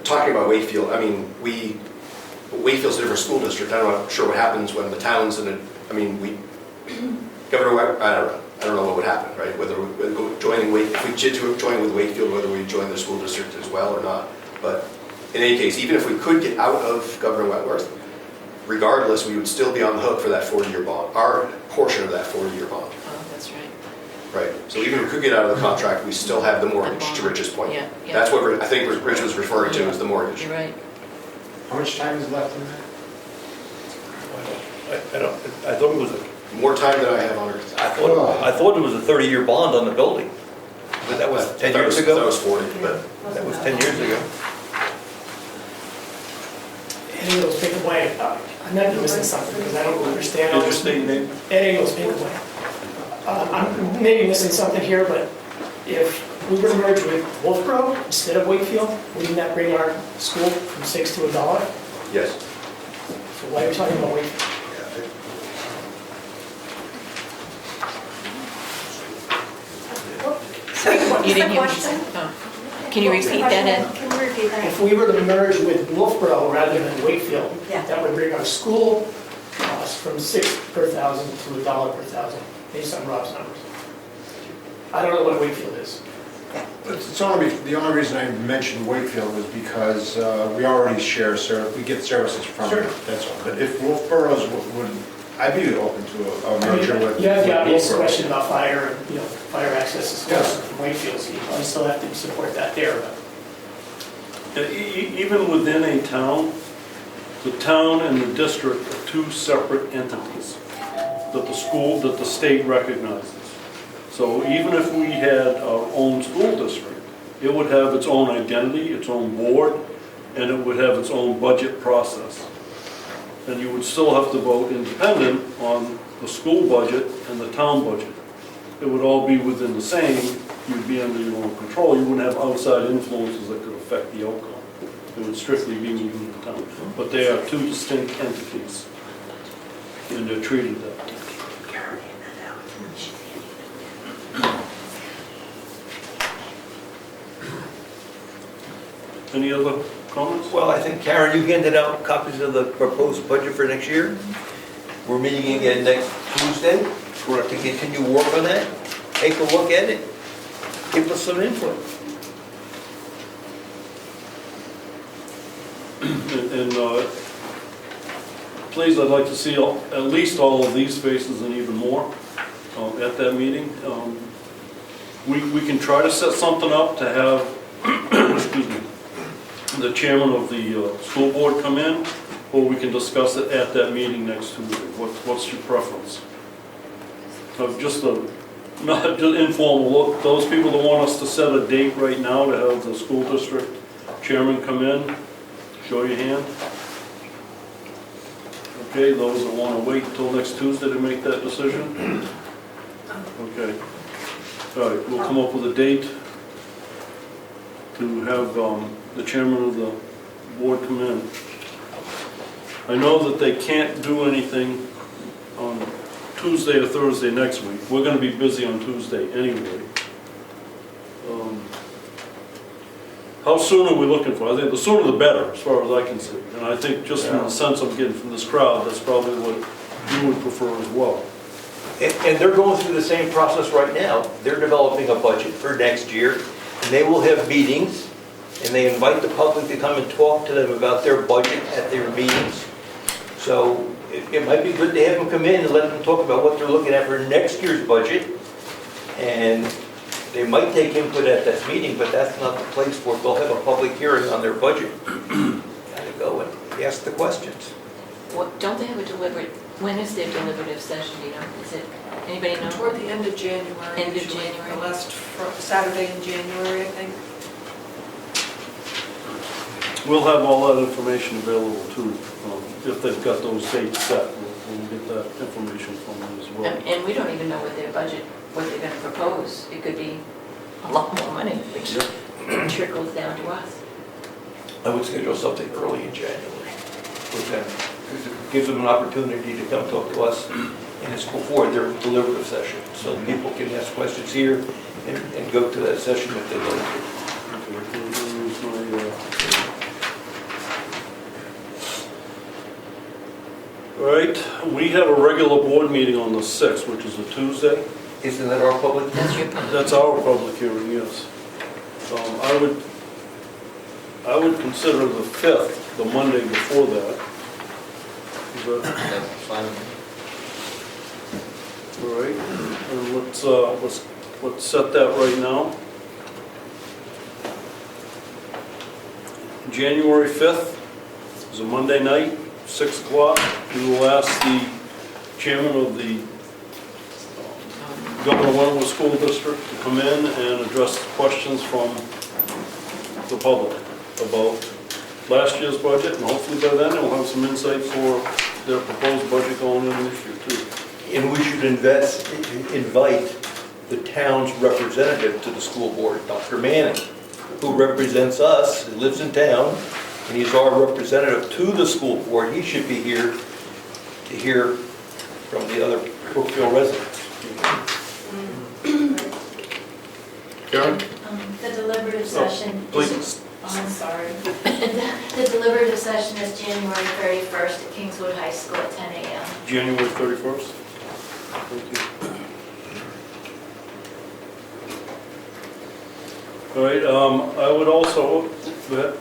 talking about Wakefield, I mean, Wakefield's a different school district. I'm not sure what happens when the towns Governor Webb, I don't know what would happen, right? Whether we if we did join with Wakefield, whether we join the school district as well or not. But in any case, even if we could get out of Governor Wentworth, regardless, we would still be on the hook for that 4-year bond, our portion of that 4-year bond. Oh, that's right. Right, so even if we could get out of the contract, we still have the mortgage, to Rich's point. Yeah, yeah. That's what I think Rich was referring to, is the mortgage. You're right. How much time is left in that? I thought it was, More time than I have on earth. I thought it was a 30-year bond on the building. But that was 10 years ago? That was 40, but That was 10 years ago. Eddie goes Pink and White. I might be missing something because I don't understand all Did you this. state your name? Eddie goes Pink and White. I'm maybe missing something here, but if we were to merge with Wolfboro instead of Wakefield, wouldn't that bring our school from $6 to $1? yes. So why are we talking about Wakefield? So what's You the didn't hear me question? say. Oh. Can you repeat that, Ed? Can you repeat that? If we were to merge with Wolfboro rather than Wakefield, Yeah. that would bring our school cost from $6 per thousand to $1 per thousand, based on Rob's numbers. I don't know what Wakefield is. The only reason I mentioned Wakefield was because we already share, we get services from Sure. it, that's all. But if Wolfborough's would, I'd be open to a merger with. You have the obvious Wolfboro. question about fire, fire access is Yeah. closer from Wakefield, so you probably still have to support that there, but. Even within a town, the town and the district are two separate entities that the state recognizes. So even if we had our own school district, it would have its own identity, its own board, and it would have its own budget process. And you would still have to vote independent on the school budget and the town budget. It would all be within the same, you'd be under your own control, you wouldn't have outside influences that could affect the outcome. It would strictly be within the town. But they are two distinct entities, and they're treated that way. Any other comments? Well, I think, Karen, you handed out copies of the proposed budget for next year. We're meeting again next Tuesday. Correct. To continue work on that, take a look at it, give us some input. And please, I'd like to see at least all of these faces and even more at that meeting. We can try to set something up to have, excuse me, the chairman of the school board come in, or we can discuss it at that meeting next Tuesday. What's your preference? Just not just informal look, those people that want us to set a date right now to have the school district chairman come in, show your hand. Okay, those that want to wait until next Tuesday to make that decision? Okay. All right, we'll come up with a date to have the chairman of the board come in. I know that they can't do anything on Tuesday or Thursday next week. We're going to be busy on Tuesday anyway. How soon are we looking for? I think the sooner the better, as far as I can see. And I think just from the sense I'm getting from this crowd, that's probably what you would prefer as well. And they're going through the same process right now. They're developing a budget for next year, and they will have meetings, and they invite the public to come and talk to them about their budget at their meetings. So it might be good to have them come in and let them talk about what they're looking at for next year's budget. And they might take input at that meeting, but that's not the place for it. They'll have a public hearing on their budget. Gotta go and ask the questions. Don't they have a when is their deliberative session, do you know? Is it, anybody know? Toward the end of January. End of usually. January. The last Saturday in January, I think. We'll have all that information available too, if they've got those dates set. We'll get that information from them as well. And we don't even know what their budget, what they're going to propose. It could be a lot more money, which trickles down to us. I would schedule something early in January with them. Because it gives them an opportunity to come talk to us, and it's before their deliberative session. So people can ask questions here and go to that session if they'd like to. All right, we have a regular board meeting on the 6th, which is a Tuesday. Isn't that our public? That's your public. That's our public hearing, yes. I would consider the 5th, the Monday before that. Is that That's fine. all right? And let's let's set that right now. January 5th is a Monday night, 6 o'clock. We will ask the chairman of the Governor Wentworth School District to come in and address questions from the public about last year's budget, and hopefully by then we'll have some insight for their proposed budget going in this year too. And we should invite the town's representative to the school board, Dr. Manning, who represents us, who lives in town, and he's our representative to the school board. He should be here to hear from the other Brookfield residents. Karen? The deliberative session. Please. Oh, I'm sorry. The deliberative session is January 31st at Kingswood High School at 10 a.m. January 31st? Thank you. All right, I would also, go ahead.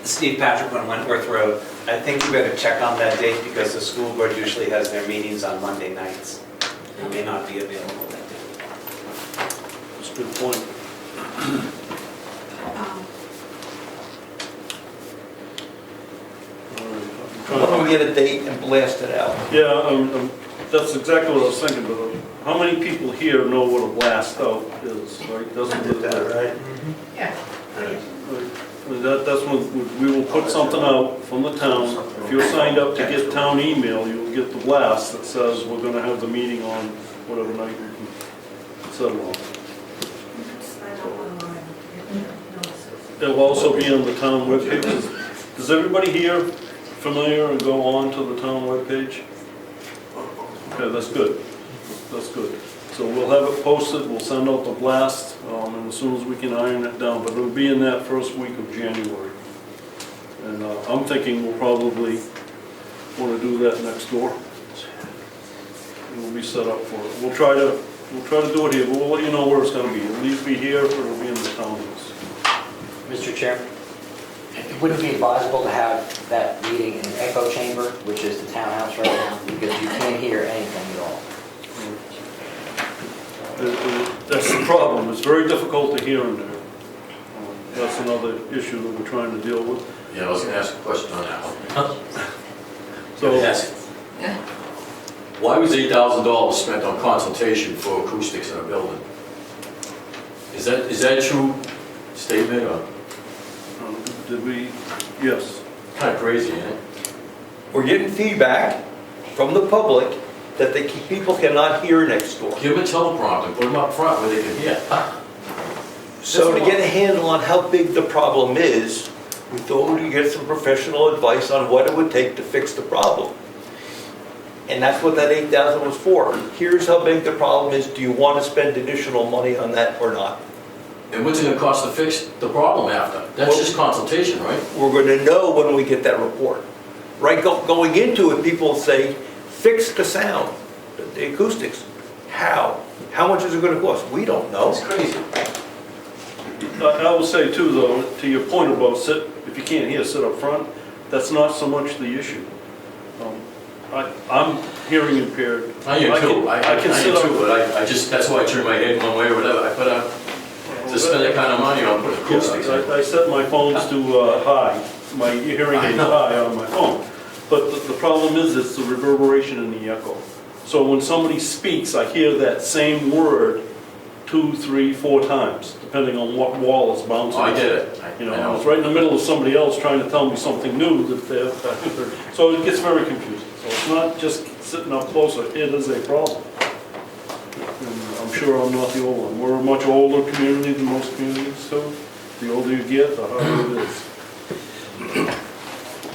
Steve Patrick on Wentworth Road. I think you better check on that date because the school board usually has their meetings on Monday nights. They may not be available that day. That's a good point. Why don't we get a date and blast it out? Yeah, that's exactly what I was thinking, but how many people here know what a blast out is, right? Doesn't it, right? Yeah. That's when we will put something out from the town. If you're signed up to get town email, you'll get the blast that says we're gonna have the meeting on whatever night we can settle on. It'll also be on the town webpage. Is everybody here familiar and go on to the town webpage? Okay, that's good. That's good. So we'll have it posted, we'll send out the blast, and as soon as we can iron it down, but it'll be in that first week of January. And I'm thinking we'll probably want to do that next door. And we'll be set up for it. We'll try to do it here, but we'll let you know where it's going to be. It'll either be here or it'll be in the town house. Mr. Chairman, would it be advisable to have that meeting in the echo chamber, which is the townhouse right now, because you can't hear anything at all? That's the problem. It's very difficult to hear in there. That's another issue that we're trying to deal with. Yeah, I was gonna ask a question on that one. So, Why was $8,000 spent on consultation for acoustics in a building? Is that a true statement or? did we, yes. Kind of crazy, isn't it? We're getting feedback from the public that people cannot hear next door. Give them a teleprompter, put them up front where they can hear. So to get a handle on how big the problem is, we thought we'd get some professional advice on what it would take to fix the problem. And that's what that $8,000 was for. Here's how big the problem is. Do you want to spend additional money on that or not? And what's it gonna cost to fix the problem after? That's just consultation, right? We're going to know when we get that report. Right, going into it, people say, fix the sound, the acoustics. How? How much is it going to cost? We don't know. It's crazy. I will say too, though, to your point about if you can't hear, sit up front, that's not so much the issue. I'm hearing impaired. I am too, I can am sit up. too, but I just, that's why I turn my head one way or whatever. I put out, to spend that kind of money on put acoustics in. I set my phones to high, my hearing aid high on my phone. But the problem is, it's the reverberation and the echo. So when somebody speaks, I hear that same word 2, 3, 4 times, depending on what wall is bouncing. Oh, I get it. I was right in the middle of somebody else trying to tell me something new that so it gets very confusing. So it's not just sitting up closer, it is a problem. And I'm sure I'm not the old one. We're a much older community than most communities too. The older you get, the harder it is.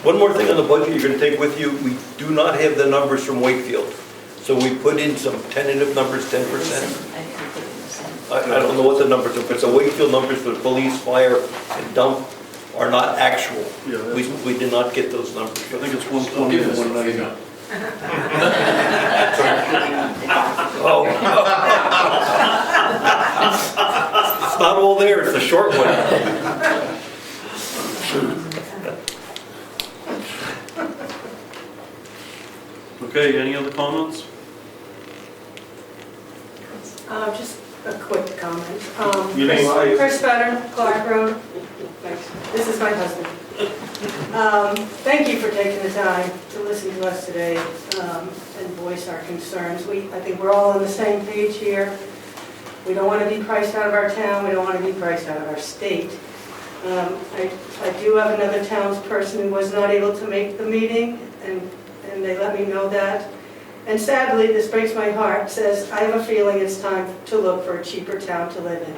One more thing on the budget you're going to take with you. We do not have the numbers from Wakefield. So we put in some tentative numbers, 10%. I don't know what the numbers are, but the Wakefield numbers for the police, fire, and dump are not actual. Yeah, We did not get those numbers. I think it's 120 and 190. Oh. It's not all there, it's the short one. Okay, any other comments? Just a quick comment. Your name, please? Chris Fetter, Clark Road. Thanks. This is my husband. Thank you for taking the time to listen to us today and voice our concerns. I think we're all on the same page here. We don't want to be priced out of our town. We don't want to be priced out of our state. I do have another townsperson who was not able to make the meeting, and they let me know that. And sadly, this breaks my heart, says, I have a feeling it's time to look for a cheaper town to live in.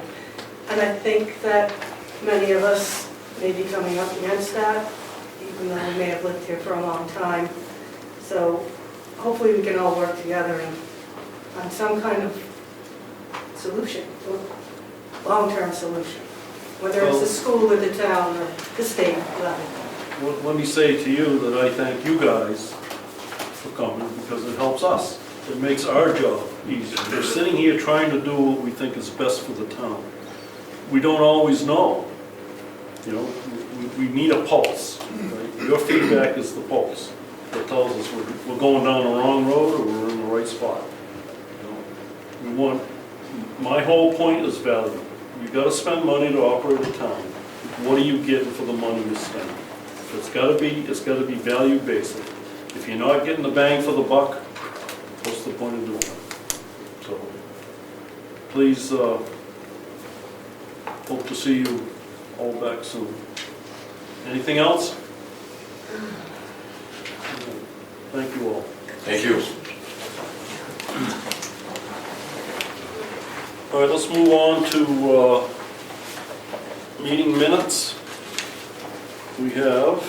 And I think that many of us may be coming up against that, even though we may have lived here for a long time. So hopefully we can all work together on some kind of solution, long-term solution, whether it's the school or the town or the state level. Well, let me say to you that I thank you guys for coming because it helps us. It makes our job easier. We're sitting here trying to do what we think is best for the town. We don't always know. You know, we need a pulse. Right? Your feedback is the pulse that tells us we're going down the wrong road or we're in the right spot. You know, my whole point is value. You've got to spend money to operate a town. What are you getting for the money you spend? It's got to be value based. If you're not getting the bang for the buck, what's the point of doing it? So please hope to see you all back soon. Anything else? Thank you all. Thank you. All right, let's move on to meeting minutes. We have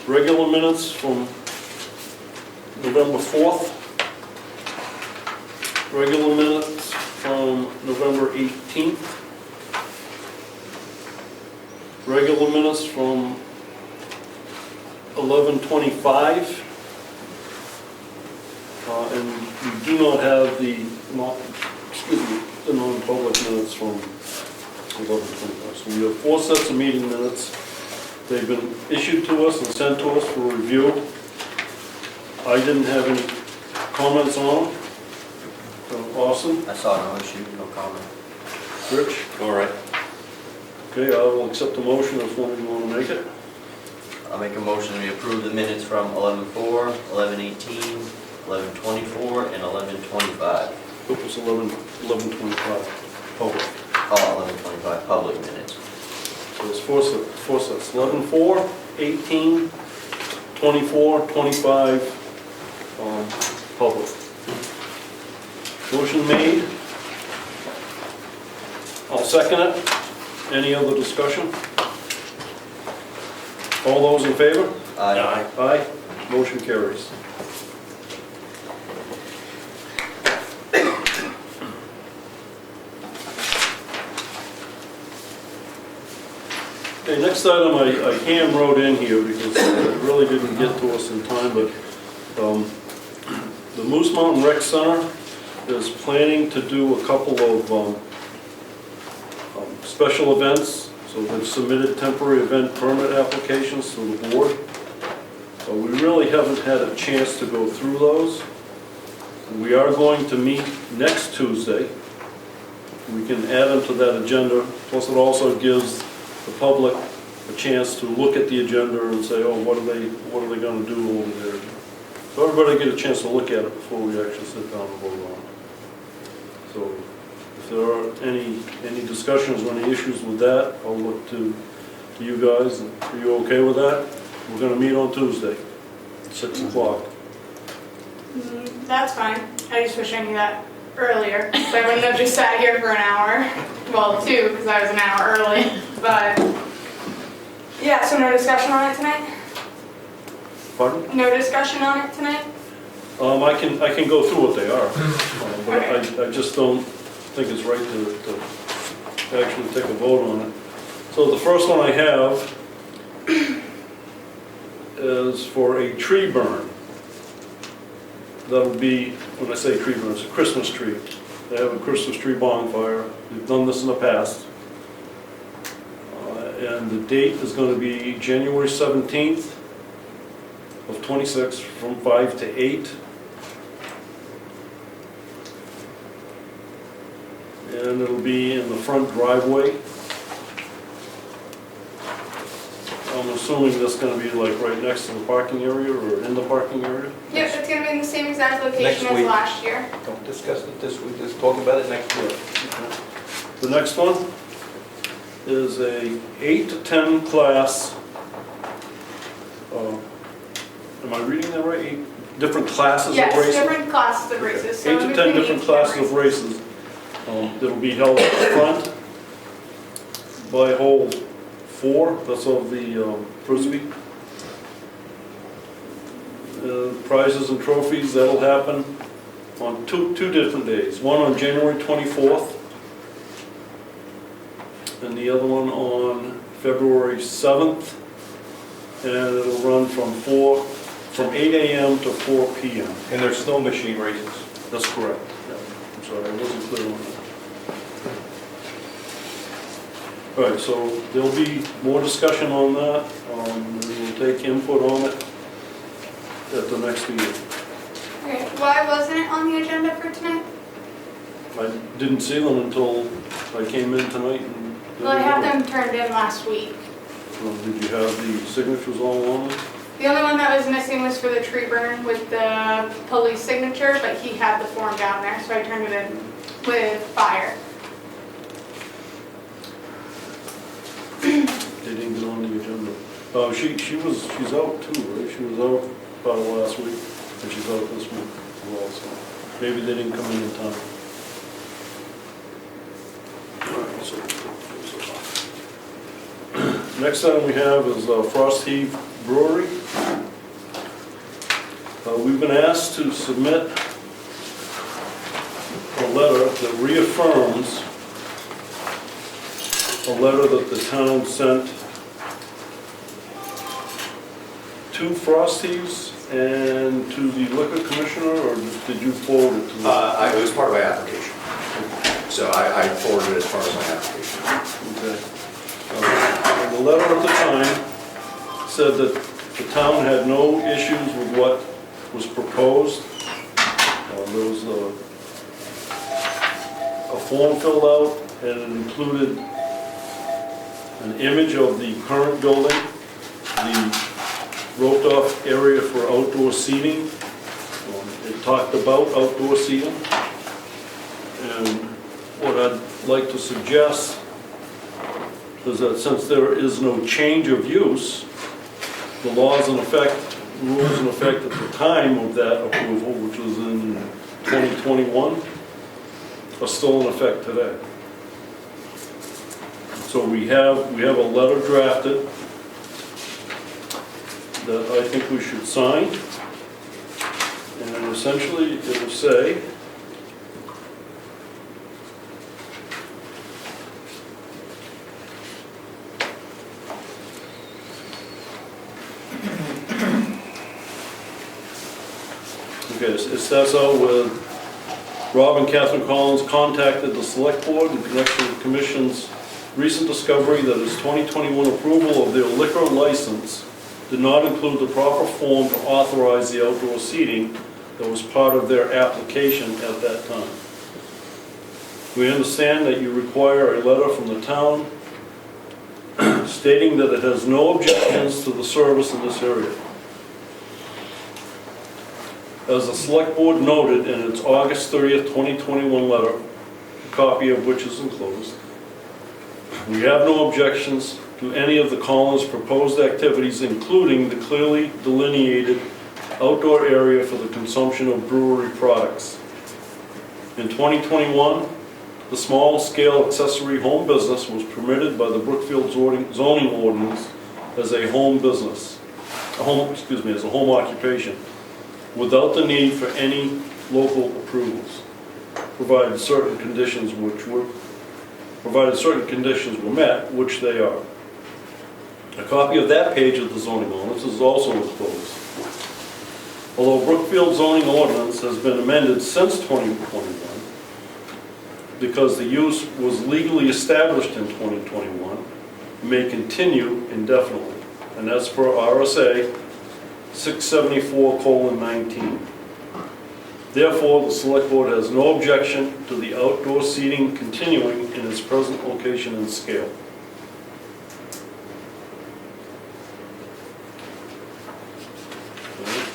regular minutes from November 4th, regular minutes from November 18th, regular minutes from 11/25, and we do not have the non-public minutes from 11/25. So we have 4 sets of meeting minutes. They've been issued to us and sent to us for review. I didn't have any comments on them. Austin? I saw no issue, no comment. Rich? All right. Okay, I will accept the motion if one of you want to make it. I'll make a motion we approve the minutes from 11/4, 11/18, 11/24, and 11/25. It was 11/25, public. Oh, 11/25, public minutes. So there's 4 sets, 11/4, 18, 24, 25, public. Motion made. I'll second it. Any other discussion? All those in favor? Aye. Aye. Motion carries. Okay, next item I hand wrote in here because it really didn't get to us in time, but the Moose Mountain Rec Center is planning to do a couple of special events. So they've submitted temporary event permit applications to the board. We really haven't had a chance to go through those. We are going to meet next Tuesday. We can add them to that agenda. Plus it also gives the public a chance to look at the agenda and say, oh, what are they going to do over there? So everybody get a chance to look at it before we actually sit down and vote on it. So if there are any discussions or any issues with that, I'll look to you guys. Are you okay with that? We're going to meet on Tuesday, 6 o'clock. That's fine. I just wish I knew that earlier, so I wouldn't have just sat here for an hour. Well, 2, because I was an hour early. But yeah, so no discussion on it tonight? Pardon? No discussion on it tonight? I can go through what they are, but I just don't think it's right to actually take a vote on it. So the first one I have is for a tree burn. That'll be, when I say tree burn, it's a Christmas tree. They have a Christmas tree bonfire. We've done this in the past. And the date is going to be January 17th of 26 from 5 to 8. and it'll be in the front driveway. I'm assuming that's gonna be like right next to the parking area or in the parking area? Yep, it's gonna be in the same exact Next location as week. last year. Don't discuss it this week, just talk about it next week. The next one is a 8 to 10 class. Am I reading that right? 8 different classes of Yes, racing? different classes of races. So 8 to 10 between different each classes of race. races. That'll be held up front by hole 4, that's of the Frisbee. Prizes and trophies, that'll happen on two different days. One on January 24th, and the other one on February 7th. And it'll run from 8 a.m. to 4 p.m. And there's snow machine races. That's correct. Yeah. I'm sorry, I wasn't clear on that. All right, so there'll be more discussion on that. We'll take input on it at the next meeting. Okay, why wasn't it on the agenda for tonight? I didn't see them until I came in tonight and... Well, I had them turned in last week. Did you have the signatures all on it? The only one that was missing was for the tree burn with the police signature, but he had the form down there, so I turned it in with fire. They didn't get on the agenda. She's out too, right? She was out part of last week, and she's out this week as well, so maybe they didn't come in time. All right, so next item we have is Frost Heave Brewery. We've been asked to submit a letter that reaffirms a letter that the town sent to Frost Heaves and to the liquor commissioner, or did you forward it to them? It was part of my application. So I forwarded it as part of my application. Okay. And the letter at the time said that the town had no issues with what was proposed. There was a form filled out, and it included an image of the current building, the roped off area for outdoor seating. It talked about outdoor seating. And what I'd like to suggest is that since there is no change of use, the laws in effect, rules in effect at the time of that approval, which was in 2021, are still in effect today. So we have a letter drafted that I think we should sign. And essentially it will say, okay, it starts out with Rob and Catherine Collins contacted the select board in connection with the commission's recent discovery that its 2021 approval of their liquor license did not include the proper form to authorize the outdoor seating that was part of their application at that time. We understand that you require a letter from the town stating that it has no objections to the service in this area. As the select board noted in its August 30th, 2021 letter, a copy of which is enclosed, we have no objections to any of the Collins proposed activities, including the clearly delineated outdoor area for the consumption of brewery products. In 2021, the small-scale accessory home business was permitted by the Brookfield zoning ordinance as a home business, as a home occupation, without the need for any local approvals, provided certain conditions were met, which they are. A copy of that page of the zoning ordinance is also enclosed. Although Brookfield zoning ordinance has been amended since 2021, because the use was legally established in 2021, it may continue indefinitely, and that's per RSA 674:19. Therefore, the select board has no objection to the outdoor seating continuing in its present location and scale.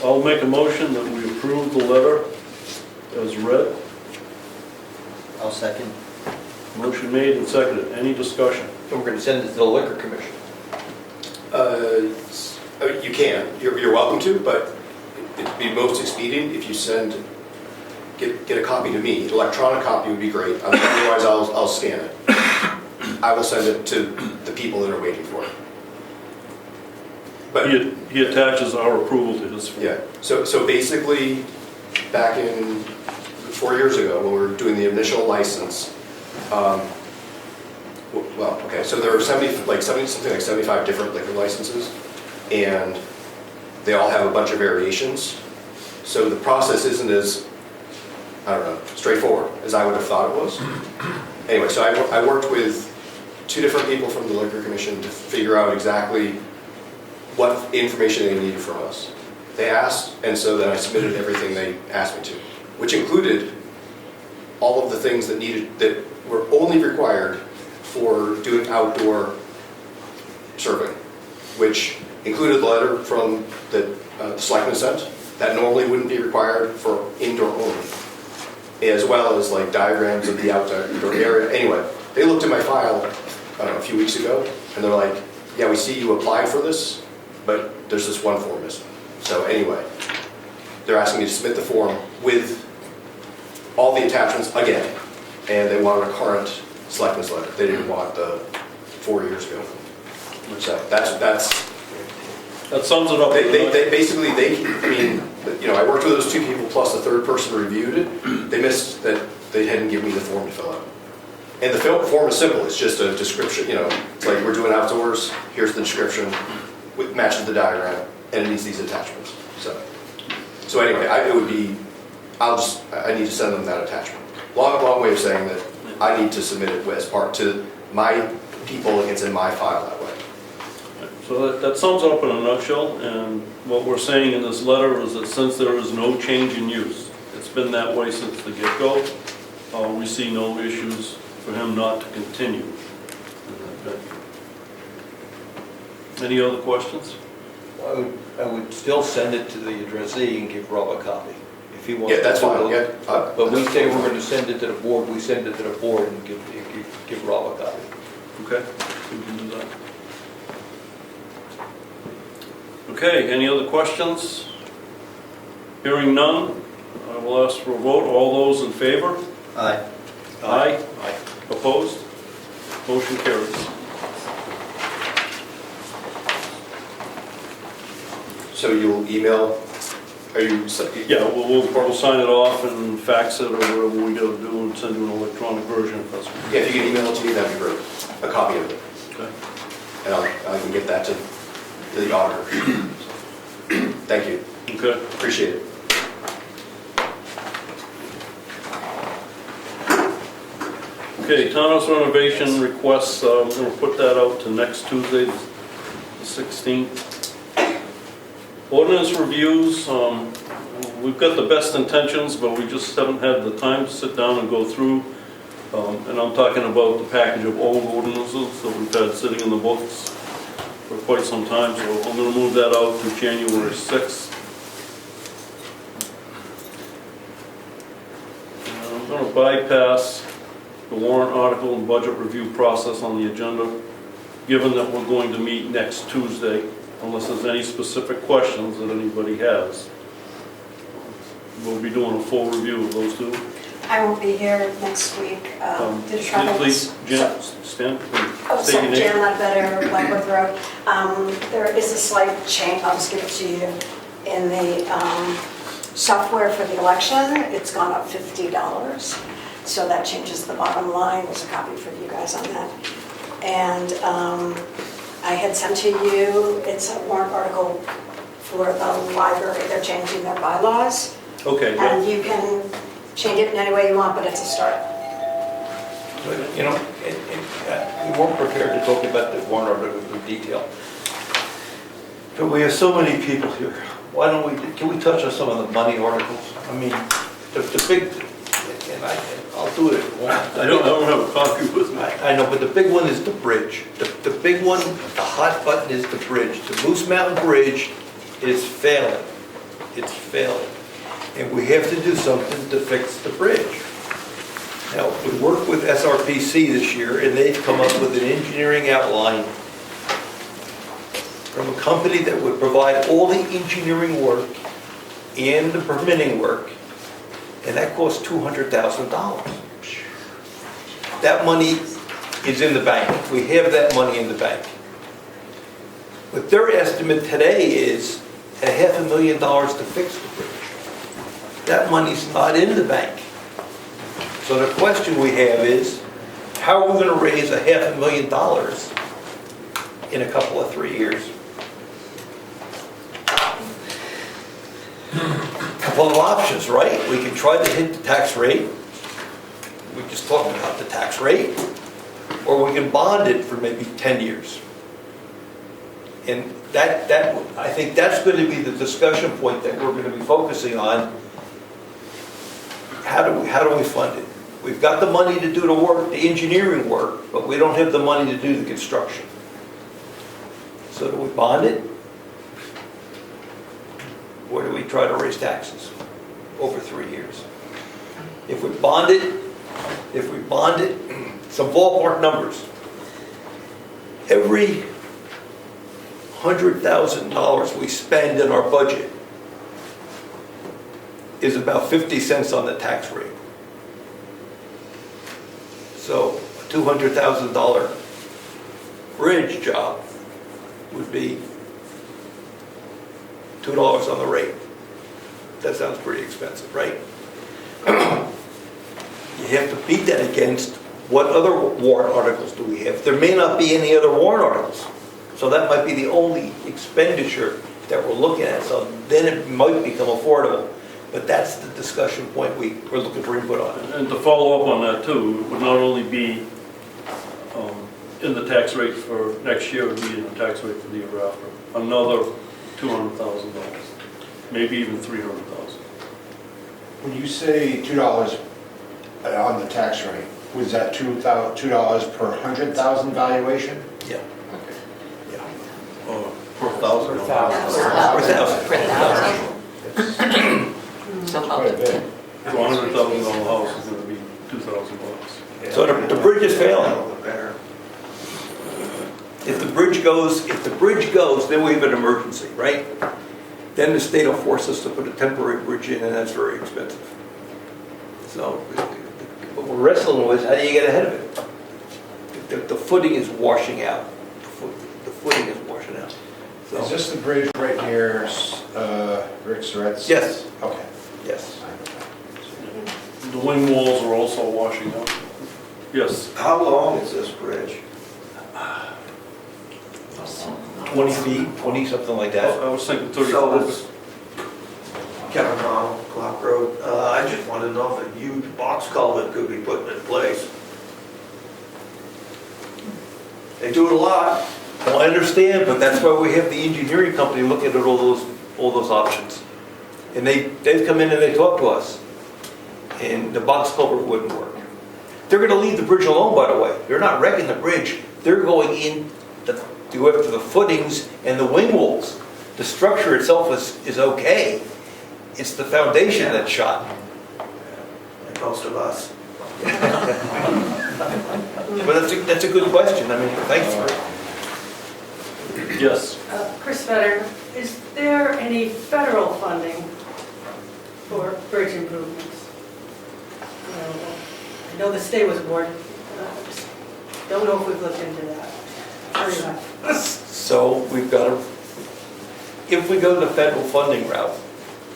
I'll make a motion that we approve the letter as read. I'll second. Motion made and seconded. Any discussion? And we're gonna send it to the liquor commission. You can, you're welcome to, but it'd be most expedient if you get a copy to me. Electronic copy would be great, otherwise I'll scan it. I will send it to the people that are waiting for it. But He attaches our approval to his. yeah, so basically, back in 4 years ago, when we were doing the initial license, well, okay, so there are something like 75 different liquor licenses, and they all have a bunch of variations. So the process isn't as, I don't know, straightforward as I would have thought it was. Anyway, so I worked with 2 different people from the Liquor Commission to figure out exactly what information they needed from us. They asked, and so then I submitted everything they asked me to, which included all of the things that were only required for doing outdoor serving, which included the letter from the Selectmen sent that normally wouldn't be required for indoor only, as well as like diagrams of the outdoor area. Anyway, they looked at my file, I don't know, a few weeks ago, and they're like, yeah, we see you applied for this, but there's this one form missing. So anyway, they're asking me to submit the form with all the attachments again, and they wanted a current Selectmen's letter. They didn't want the 4 years ago. So That sums it up. They basically, I mean, you know, I worked with those 2 people plus a third person reviewed it. They missed that they hadn't given me the form to fill out. And the form is simple. It's just a description, you know, it's like we're doing outdoors, here's the description, which matches the diagram, and it needs these attachments. So anyway, I need to send them that attachment. Long way of saying that I need to submit it as part to my people, it's in my file that way. So that sums it up in a nutshell, and what we're saying in this letter is that since there is no change in use, it's been that way since the get-go, we see no issues for him not to continue. Any other questions? I would still send it to the addressee and give Rob a copy. If he wants. Yeah, that's fine. Yeah. But we say we're going to send it to the board, we send it to the board and give Rob a copy. Okay, we can do that. Okay, any other questions? Hearing none, I will ask for a vote. All those in favor? Aye. Aye. Opposed? Motion carries. So you'll email, are you? Yeah, we'll sign it off and fax it or whatever we gotta do and send you an electronic version if that's. Yeah, if you can email it to me, that'd be great. A copy of it. Okay. And I can get that to the auditor. Thank you. Okay. Appreciate it. Okay, townhouse renovation requests, we're gonna put that out to next Tuesday, the 16th. Ordinance reviews, we've got the best intentions, but we just haven't had the time to sit down and go through. And I'm talking about the package of old ordinances that we've had sitting in the books for quite some time, so I'm gonna move that out to January 6th. And I'm gonna bypass the warrant article and budget review process on the agenda, given that we're going to meet next Tuesday, unless there's any specific questions that anybody has. We'll be doing a full review of those 2. I won't be here next week to try to... Please, Jan, stand. Oh, State sorry, your name. Jan Ledbetter, Blackwood Road. There is a slight change, I'll just give it to you, in the software for the election. It's gone up $50, so that changes the bottom line. There's a copy for you guys on that. And I had sent to you, it's a warrant article for the library. They're changing their bylaws. Okay, And yeah. you can change it in any way you want, but it's a start. You know, we weren't prepared to talk about the warrant article in detail. But we have so many people here. Why don't we, can we touch on some of the money articles? I mean, the big, and I'll do it. I don't have a copy with me. I know, but the big one is the bridge. The big one, the hot button is the bridge. The Moose Mountain Bridge is failing. It's failing. And we have to do something to fix the bridge. Now, we worked with SRPC this year, and they've come up with an engineering outline from a company that would provide all the engineering work and the permitting work, and that costs $200,000. That money is in the bank. We have that money in the bank. But their estimate today is $500,000 to fix the bridge. That money's not in the bank. So the question we have is, how are we going to raise $500,000 in a couple of 3 years? Couple of options, right? We can try to hit the tax rate. We just talked about the tax rate. Or we can bond it for maybe 10 years. And I think that's going to be the discussion point that we're going to be focusing on. How do we fund it? We've got the money to do the work, the engineering work, but we don't have the money to do the construction. So do we bond it? Or do we try to raise taxes over 3 years? If we bond it, some ballpark numbers. Every $100,000 we spend in our budget is about 50 cents on the tax rate. So a $200,000 bridge job would be $2 on the rate. That sounds pretty expensive, right? You have to beat that against what other warrant articles do we have. There may not be any other warrant articles. So that might be the only expenditure that we're looking at. So then it might become affordable. But that's the discussion point we're looking for input on. And to follow up on that too, it would not only be in the tax rate for next year, it would be in the tax rate for the year after. Another $200,000, maybe even $300,000. When you say $2 on the tax rate, was that $2 per 100,000 valuation? Yeah. Okay. Per thousand? Per thousand. So Quite a bit. So $100,000 house is going to be $2,000. So the bridge is failing. If the bridge goes, then we have an emergency, right? Then the state will force us to put a temporary bridge in, and that's very expensive. So what we're wrestling with, how do you get ahead of it? The footing is washing out. The footing is washing out. So, Is this the bridge right near Rick Surratt's? yes, Okay. yes. The wing walls are also washing out. Yes. How long is this bridge? 20 feet, 20, something like that. I was thinking 30. So it's Kevin Ronald, Clock Road. I just want to know if a huge box culvert could be put in place. They do it a lot. Well, I understand, but that's why we have the engineering company looking at all those options. And they've come in and they talked to us. And the box culvert wouldn't work. They're going to leave the bridge alone, by the way. They're not wrecking the bridge. They're going in to go after the footings and the wing walls. The structure itself is okay. It's the foundation that's shot. Like most of us. But that's a good question. I mean, thanks for it. Yes. Chris Fetter, is there any federal funding for bridge improvements? I know the state was awarded, just don't know if we've looked into that. Very much. So we've got to, if we go the federal funding route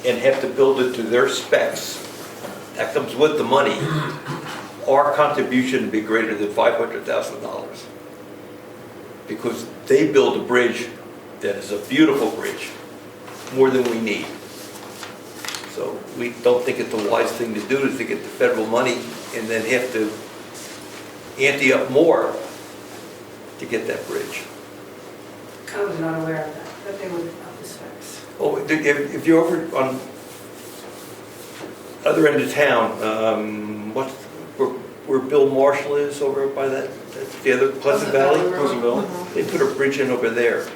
and have to build it to their specs, that comes with the money, our contribution would be greater than $500,000. Because they build a bridge that is a beautiful bridge, more than we need. So we don't think it's the wise thing to do is to get the federal money and then have to ante up more to get that bridge. I was not aware of that they would up the specs. Oh, if you're over on other end of town, where Bill Marshall is over by that's the other Pleasant Valley? Pleasant Valley. They put a bridge in over there.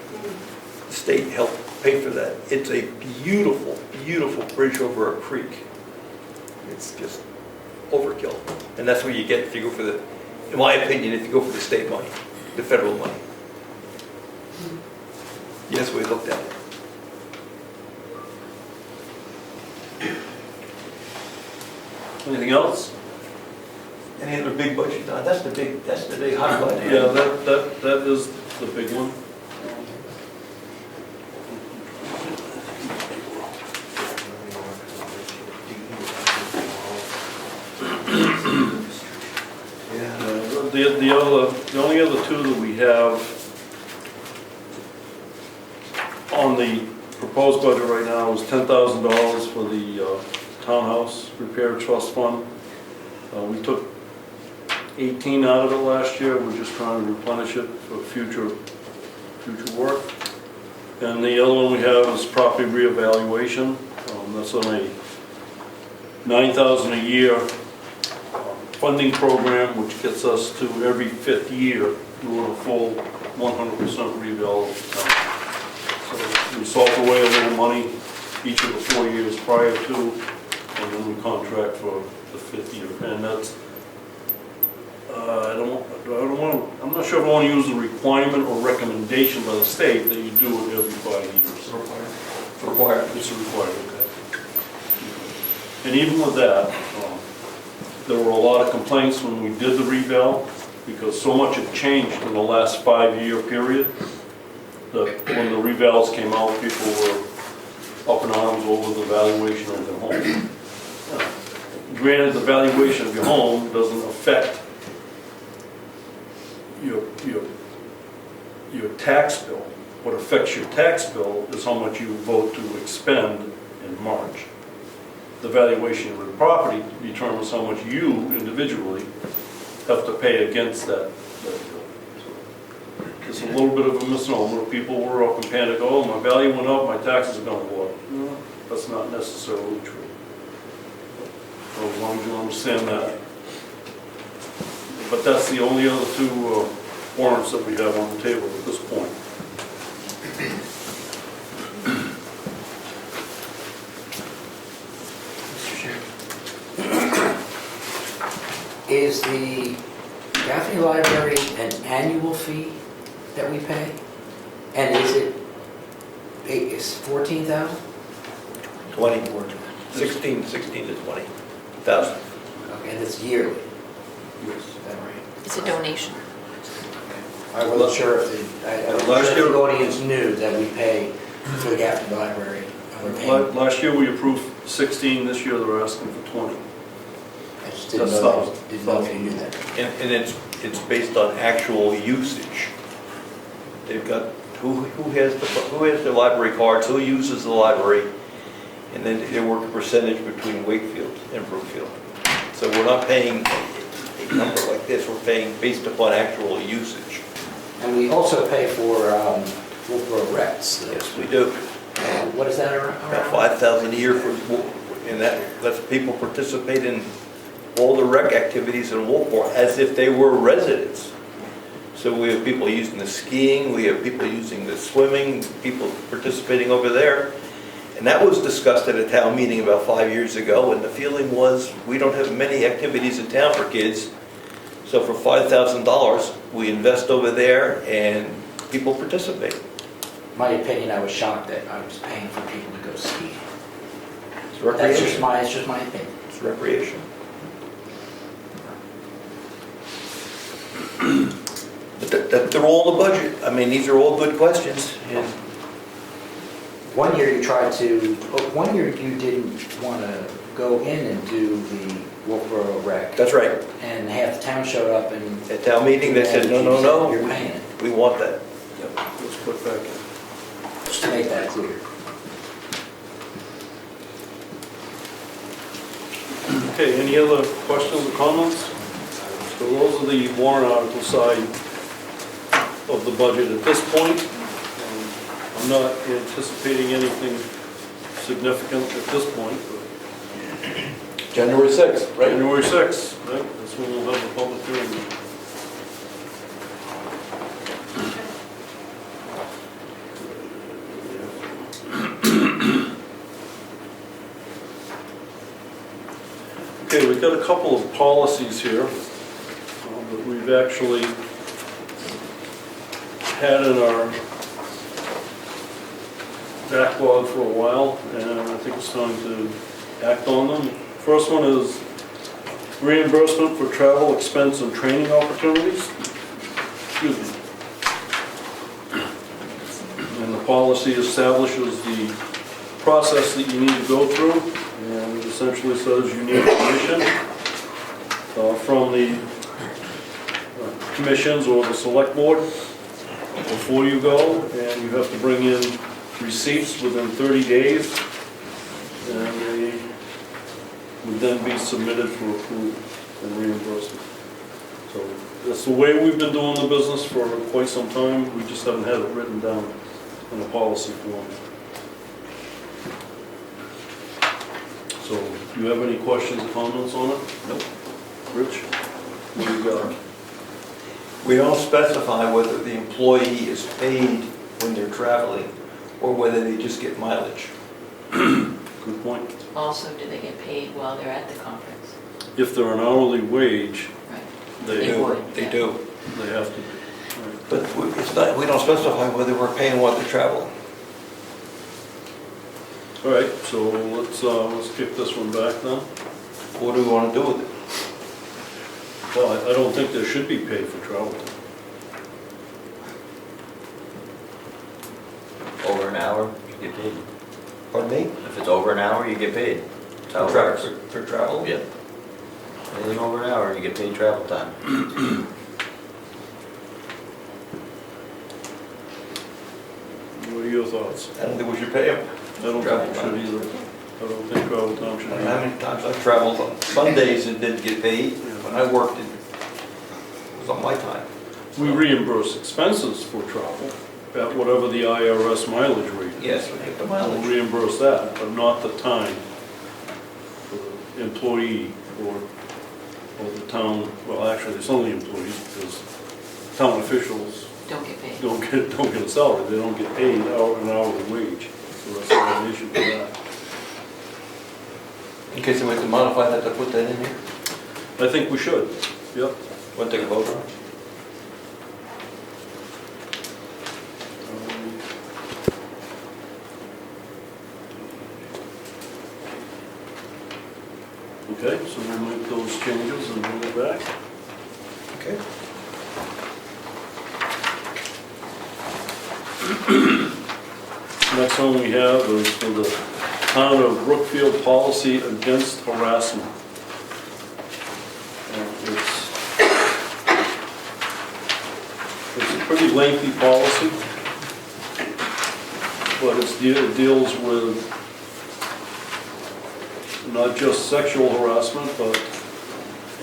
The state helped pay for that. It's a beautiful, beautiful bridge over a creek. It's just overkill. And that's what you get if you go for the, in my opinion, if you go for the state money, the federal money. Yes, we looked at it. Anything else? Any other big budget? No, that's the big hot button. Yeah, that is the big one. The only other two that we have on the proposed budget right now is $10,000 for the townhouse repair trust fund. We took 18 out of it last year. We're just trying to replenish it for future work. And the other one we have is property reevaluation. That's on a $9,000 a year funding program, which gets us to every 5th year doing a full 100% reval of the town. So we salt away a little money each of the 4 years prior to, and then we contract for the 5th year. And that's, I'm not sure if I want to use the requirement or recommendation by the state that you do it every 5 years. It's required. It's required, okay. And even with that, there were a lot of complaints when we did the reval because so much had changed in the last 5-year period that when the revals came out, people were up in arms over the valuation of their home. Granted, the valuation of your home doesn't affect your tax bill. What affects your tax bill is how much you vote to expend in March. The valuation of the property determines how much you individually have to pay against that bill. So it's a little bit of a misnomer. People were up in panic, oh, my value went up, my taxes are going to go up. No, that's not necessarily true. So as long as you understand that. But that's the only other two warrants that we have on the table at this point. Is the Gaffney Library an annual fee that we pay? And it's 14,000? 20, 16 to 20,000. Okay, and it's yearly, Yes. is that right? It's a donation. I wasn't sure if the audience knew that we pay for the Gaffney Library. Last year we approved 16, this year they're asking for 20. I just didn't know if you knew that. And it's based on actual usage. They've got, who has the library cards, who uses the library, and then they work a percentage between Wakefield and Brookfield. So we're not paying a number like this, we're paying based upon actual usage. And we also pay for recs. Yes, we do. What is that around? About 5,000 a year for, and that lets people participate in all the rec activities in Wolfboro as if they were residents. So we have people using the skiing, we have people using the swimming, people participating over there. And that was discussed at a town meeting about 5 years ago, and the feeling was we don't have many activities in town for kids. So for $5,000, we invest over there and people participate. My opinion, I was shocked that I was paying for people to go skiing. It's recreation. It's just my opinion. It's recreation. But they're all in the budget. I mean, these are all good questions. And One year you didn't want to go in and do the Wolfboro rec. that's right. And half the town showed up and... At town meeting, they said, no, You're paying it. we want that. Yep, let's put back in. Just to make that clear. Okay, any other questions or comments? So those are the warrant article side of the budget at this point. I'm not anticipating anything significant at this point, but January 6th, right? January 6th, right? That's when we'll have the public hearing. Okay, we've got a couple of policies here that we've actually had in our backlog for a while, and I think it's time to act on them. First one is reimbursement for travel expense and training opportunities. Excuse me. And the policy establishes the process that you need to go through, and it essentially says you need permission from the commissions or the select board before you go, and you have to bring in receipts within 30 days, and they would then be submitted for approval and reimbursement. So that's the way we've been doing the business for quite some time. We just haven't had it written down in a policy form. So, do you have any questions or comments on it? Nope. Rich? What do you got? We don't specify whether the employee is paid when they're traveling or whether they just get mileage. Good point. Also, do they get paid while they're at the conference? If they're an hourly wage, Right. they They do. They have to be. Right. But it's not, we don't specify whether we're paying while they're traveling. All right, so let's kick this one back then. What do we want to do with it? Well, I don't think there should be paid for travel. Over an hour, you get paid. Pardon me? If it's over an hour, you get paid. That's how it works. For travel? Yep. Anything over an hour, you get paid travel time. What are your thoughts? I don't think we should pay them. I don't think we should either. I don't think travel time should be. How many times I've traveled on Sundays and didn't get paid, when I worked, it was on my time. We reimburse expenses for travel at whatever the IRS mileage rate is. Yes, we get the We'll mileage. reimburse that, but not the time for the employee or the town, well, actually, it's only employees, because town officials Don't get paid. don't get a salary, they don't get paid an hourly wage. So that's not an issue for that. Okay, so we have to modify that to put that in here? I think we should, yep. Want to take a vote on it? Okay, so we'll make those changes and bring it back. Okay. Next one we have is for the town of Brookfield policy against harassment. It's a pretty lengthy policy, but it deals with not just sexual harassment, but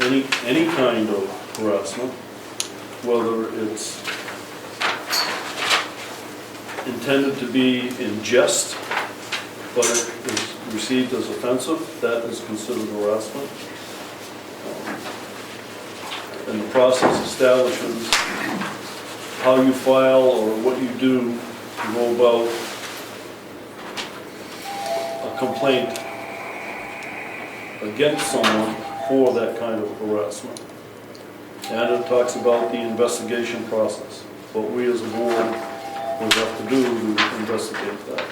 any kind of harassment, whether it's intended to be in jest, but it is received as offensive, that is considered harassment. And the process establishes how you file or what you do to go about a complaint against someone for that kind of harassment. And it talks about the investigation process, what we as a board will have to do to investigate that.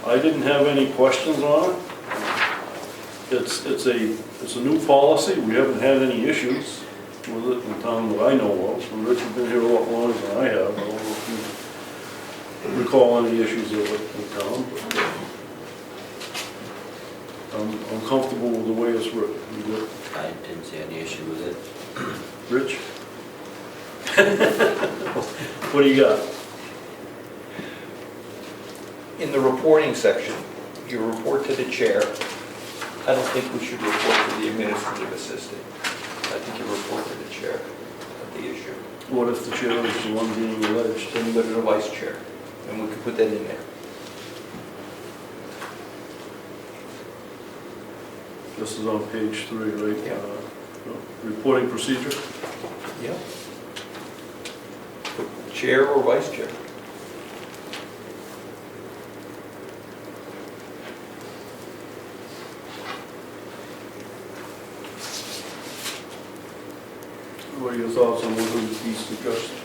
I didn't have any questions on it. It's a new policy, we haven't had any issues with it in town that I know of. And Rich has been here a lot longer than I have, I don't know if you recall any issues with it in town, but I'm comfortable with the way it's written. You good? I didn't see any issue with it. Rich? What do you got? In the reporting section, you report to the chair. I don't think we should report to the administrative assistant. I think you report to the chair of the issue. What if the chair is the one being alleged? Then you go to the vice chair, and we can put that in there. This is on page 3, right? Yeah. Reporting procedure. Yeah. Chair or vice chair? What are your thoughts on what he's suggesting?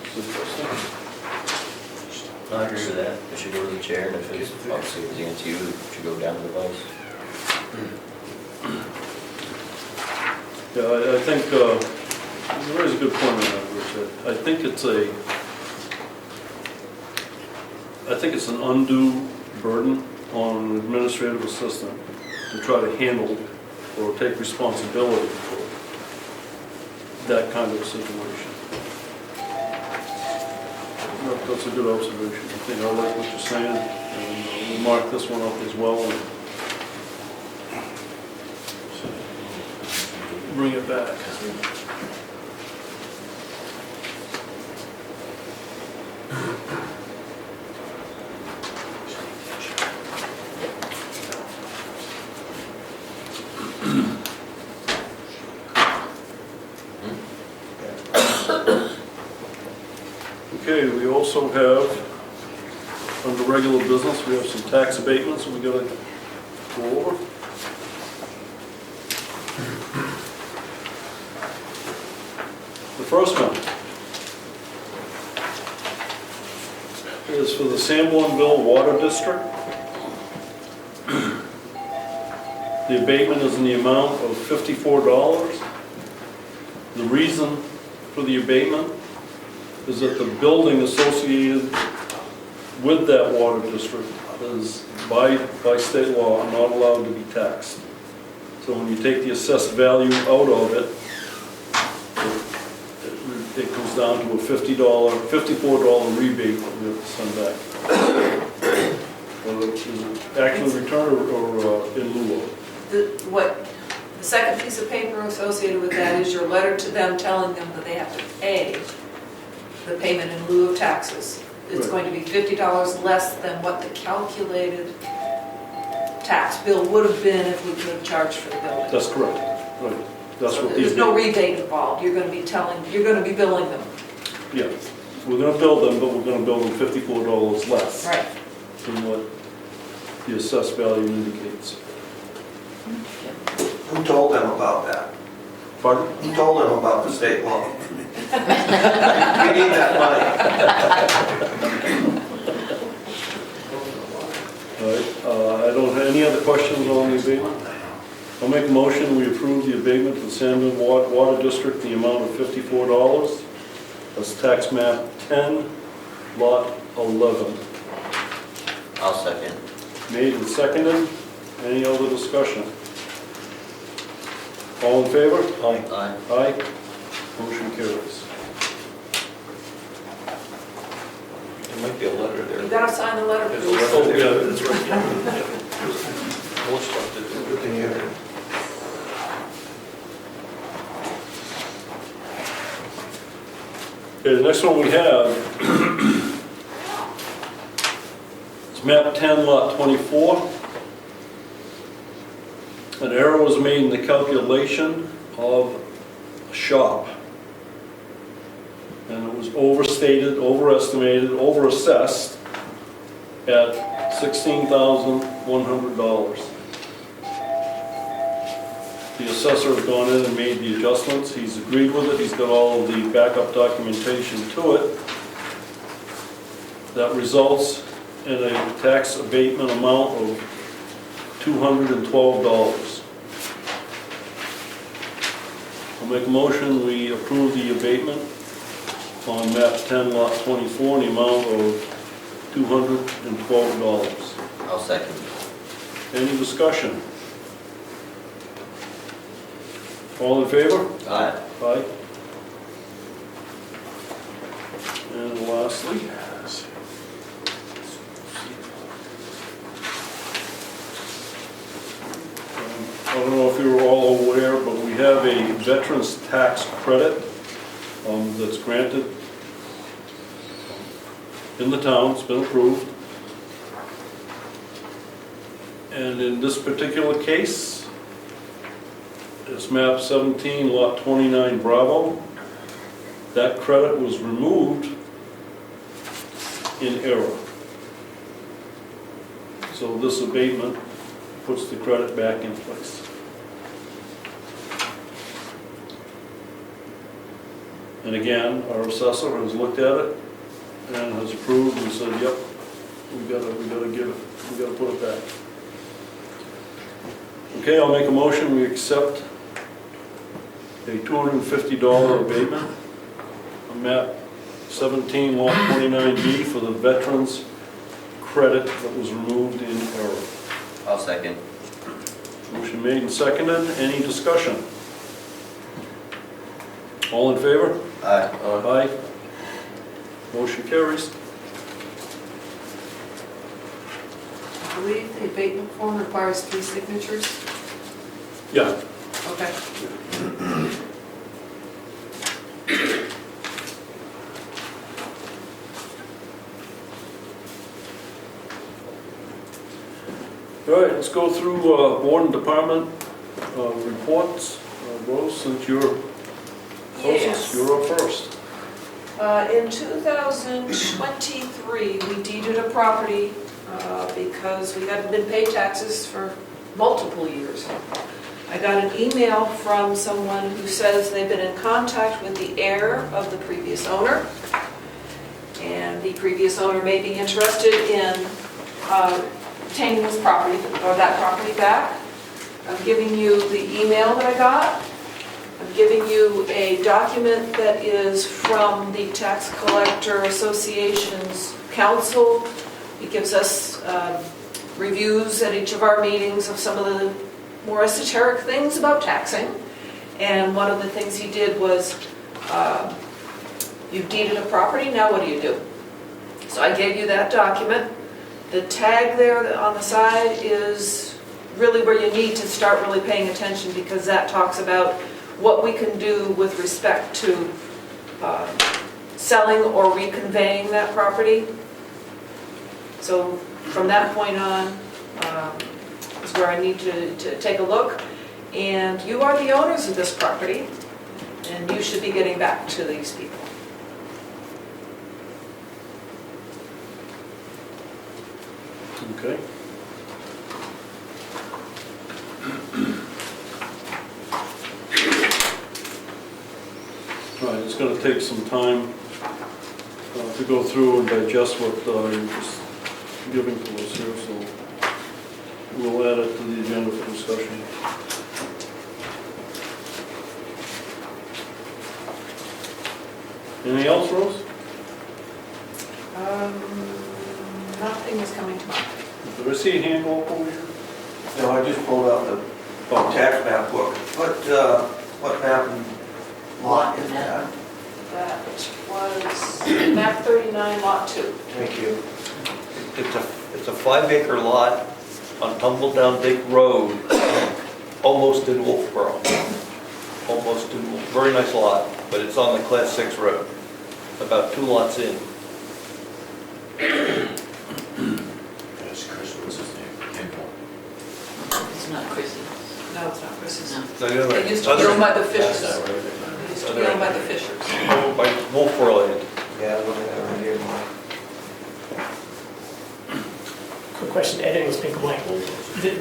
I agree with that. It should go to the chair, and if it's obviously against you, it should go down to the vice. Yeah, I think, you raise a good point on that, Richard. I think it's an undue burden on an administrative assistant to try to handle or take responsibility for that kind of situation. That's a good observation. I think I like what you're saying, and we'll mark this one up as well and bring it back. Okay, we also have, under regular business, we have some tax abatements we gotta go over. The first one is for the Sanbornville Water District. The abatement is in the amount of $54. The reason for the abatement is that the building associated with that water district is, by state law, not allowed to be taxed. So when you take the assessed value out of it, it comes down to a $54 rebate that we have to send back. Or is it actually returned or in lieu of? The second piece of paper associated with that is your letter to them telling them that they have to pay the payment in lieu of taxes. It's Right. going to be $50 less than what the calculated tax bill would have been if we could have charged for the building. That's correct. Right. That's what these. There's no rebate involved. You're going to be billing them. Yeah, we're gonna bill them, but we're gonna bill them $54 less. Right. Than what the assessed value indicates. Who told them about that? Pardon? Who told them about the state law? We need that money. All right, I don't have any other questions on the abatement. I'll make a motion, we approve the abatement to the Sandon Water District, the amount of $54. That's tax map 10, lot 11. I'll second. Made and seconded. Any other discussion? All in favor? Aye. Aye. Aye. Motion carries. There might be a letter there. You got to sign the letter, There's a please. letter there. Yeah, that's right. More stuff to do. Good thing you heard. Okay, the next one we have is map 10, lot 24. An error was made in the calculation of a shop. And it was overstated, overestimated, overassessed at $16,100. The assessor has gone in and made the adjustments. He's agreed with it. He's got all of the backup documentation to it. That results in a tax abatement amount of $212. I'll make a motion, we approve the abatement on map 10, lot 24, in the amount of $212. I'll second. Any discussion? All in favor? Aye. Aye. And lastly, I don't know if you're all aware, but we have a veterans tax credit that's granted in the town. It's been approved. And in this particular case, it's map 17, lot 29 Bravo. That credit was removed in error. So this abatement puts the credit back in place. And again, our assessor has looked at it and has approved and said, yep, we gotta give it, we gotta put it back. Okay, I'll make a motion, we accept a $250 abatement on map 17, lot 29B for the veterans credit that was removed in error. I'll second. Motion made and seconded. Any discussion? All in favor? Aye. Aye. Motion carries. I believe the abatement form requires 3 signatures. Yeah. Okay. All right, let's go through board and department reports. Rose, since you're closest, you're up first. In 2023, we deeded a property because we hadn't been paid taxes for multiple years. I got an email from someone who says they've been in contact with the heir of the previous owner, and the previous owner may be interested in obtaining this property, or that property back. I'm giving you the email that I got. I'm giving you a document that is from the Tax Collector Association's council. He gives us reviews at each of our meetings of some of the more esoteric things about taxing. And one of the things he did was, you've deeded a property, now what do you do? So I gave you that document. The tag there on the side is really where you need to start really paying attention, because that talks about what we can do with respect to selling or reconveying that property. So from that point on is where I need to take a look. And you are the owners of this property, and you should be getting back to these people. Okay. All right, it's going to take some time to go through and digest what you're just giving to us here, so we'll add it to the agenda for discussion. Anything else, Rose? Nothing is coming to mind. Did I see a hand go up over here? No, I just pulled out the tax map book. What map and lot is that? That was map 39, lot 2. Thank you. It's a 5-acre lot on Tumbledown Lake Road, almost in Wolfboro. Almost in, very nice lot, but it's on the Class 6 road, about 2 lots in. That's Chris, what's his name? Campbell. It's not Chrissy. No, it's not Chris's. No. It used to be owned by the Fishers. That's not right. It used to be owned by the Fishers. Oh, by Wolfboro land. Yeah, I'm looking at it right here. Quick question, Ed, it was pink and white.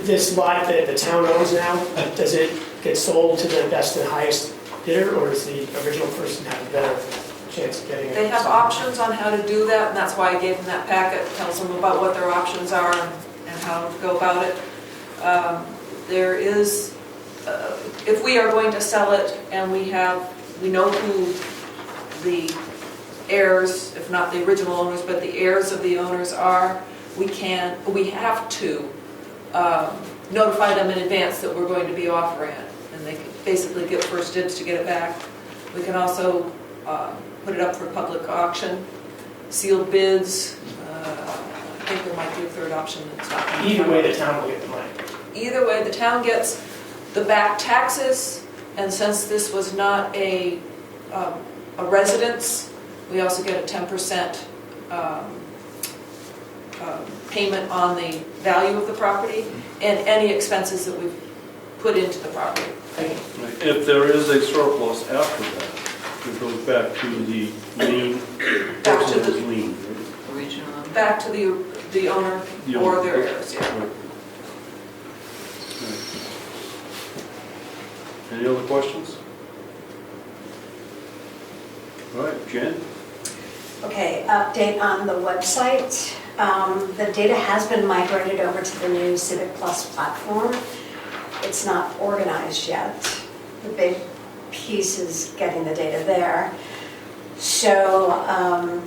This lot that the town owns now, does it get sold to the best and highest bidder, or does the original person have a better chance of getting it? They have options on how to do that, and that's why I gave them that packet, tells them about what their options are and how to go about it. There is, if we are going to sell it and we know who the heirs, if not the original owners, but the heirs of the owners are, we have to notify them in advance that we're going to be offering it, and they can basically get first dibs to get it back. We can also put it up for public auction, sealed bids. I think there might be a third option that's not. Either way, the town will get the money. Either way, the town gets the back taxes, and since this was not a residence, we also get a 10% payment on the value of the property and any expenses that we've put into the property. If there is a surplus after that, it goes back to the lien, Back to the- person's lien. Original. Back to the owner The or owner. their heirs, yeah. Right. Any other questions? All right, Jen? Okay, update on the website. The data has been migrated over to the new Civic Plus platform. It's not organized yet. The big piece is getting the data there. So,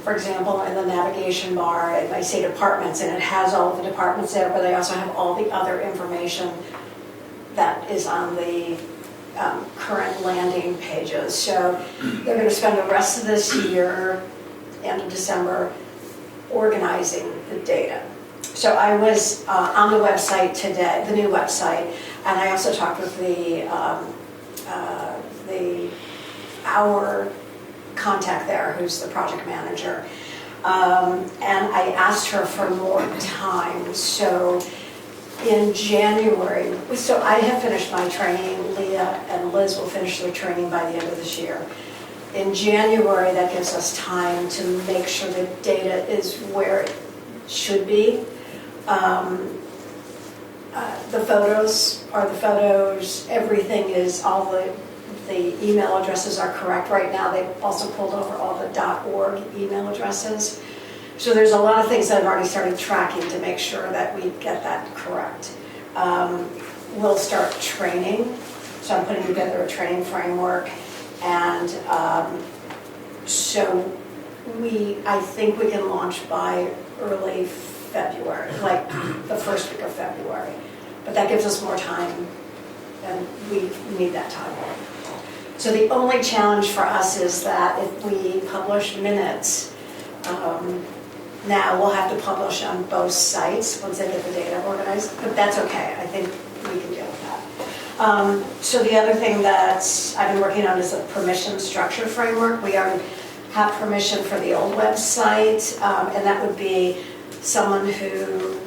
for example, in the navigation bar, it might say departments, and it has all of the departments there, but they also have all the other information that is on the current landing pages. So they're going to spend the rest of this year, end of December, organizing the data. So I was on the website today, the new website, and I also talked with our contact there, who's the project manager. And I asked her for more time. So in January, so I have finished my training. Leah and Liz will finish their training by the end of this year. In January, that gives us time to make sure the data is where it should be. The photos are the photos, everything is, all the email addresses are correct right now. They've also pulled over all the .org email addresses. So there's a lot of things that I've already started tracking to make sure that we get that correct. We'll start training, so I'm putting together a training framework, and so I think we can launch by early February, like the first week of February. But that gives us more time, and we need that time. So the only challenge for us is that if we publish minutes, now we'll have to publish on both sites once they get the data organized, but that's okay. I think we can deal with that. So the other thing that I've been working on is a permission structure framework. We already have permission for the old website, and that would be someone who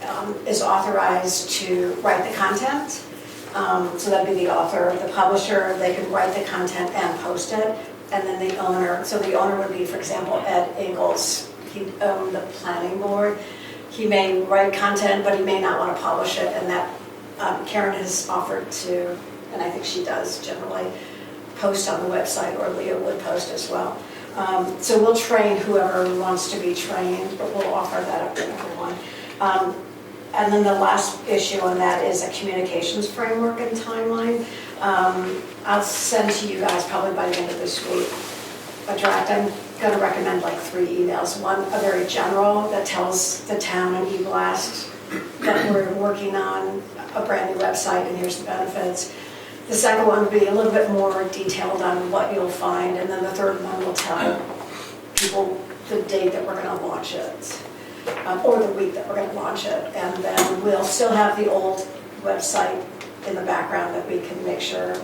is authorized to write the content. So that'd be the author, the publisher, they can write the content and post it. And then the owner, so the owner would be, for example, Ed Ingles. He'd own the planning board. He may write content, but he may not want to publish it. And that Karen has offered to, and I think she does generally, post on the website, or Leah would post as well. So we'll train whoever wants to be trained, but we'll offer that up to everyone. And then the last issue on that is a communications framework and timeline. I'll send to you guys probably by the end of this week a draft. I'm going to recommend like 3 emails. One, a very general that tells the town and e-blast that we're working on a brand new website and here's the benefits. The second one will be a little bit more detailed on what you'll find, and then the third one will tell people the date that we're going to launch it, or the week that we're going to launch it. And then we'll still have the old website in the background that we can make sure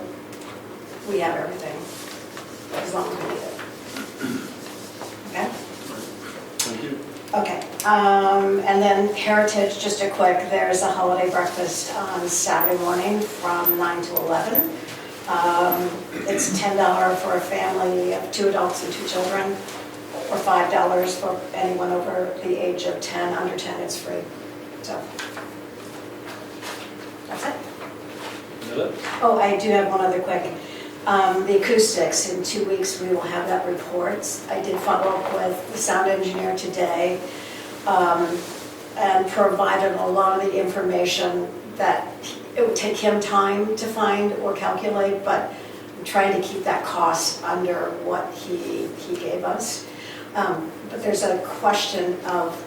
we have everything as long as we need it. Okay? Thank you. Okay, and then Heritage, just a quick, there's a holiday breakfast on Saturday morning from 9 to 11. It's $10 for a family of 2 adults and 2 children, or $5 for anyone over the age of 10. Under 10, it's free. So, that's it. Is that it? Oh, I do have one other quick. The acoustics, in 2 weeks we will have that report. I did follow up with the sound engineer today and provided a lot of the information that it would take him time to find or calculate, but I'm trying to keep that cost under what he gave us. But there's a question of,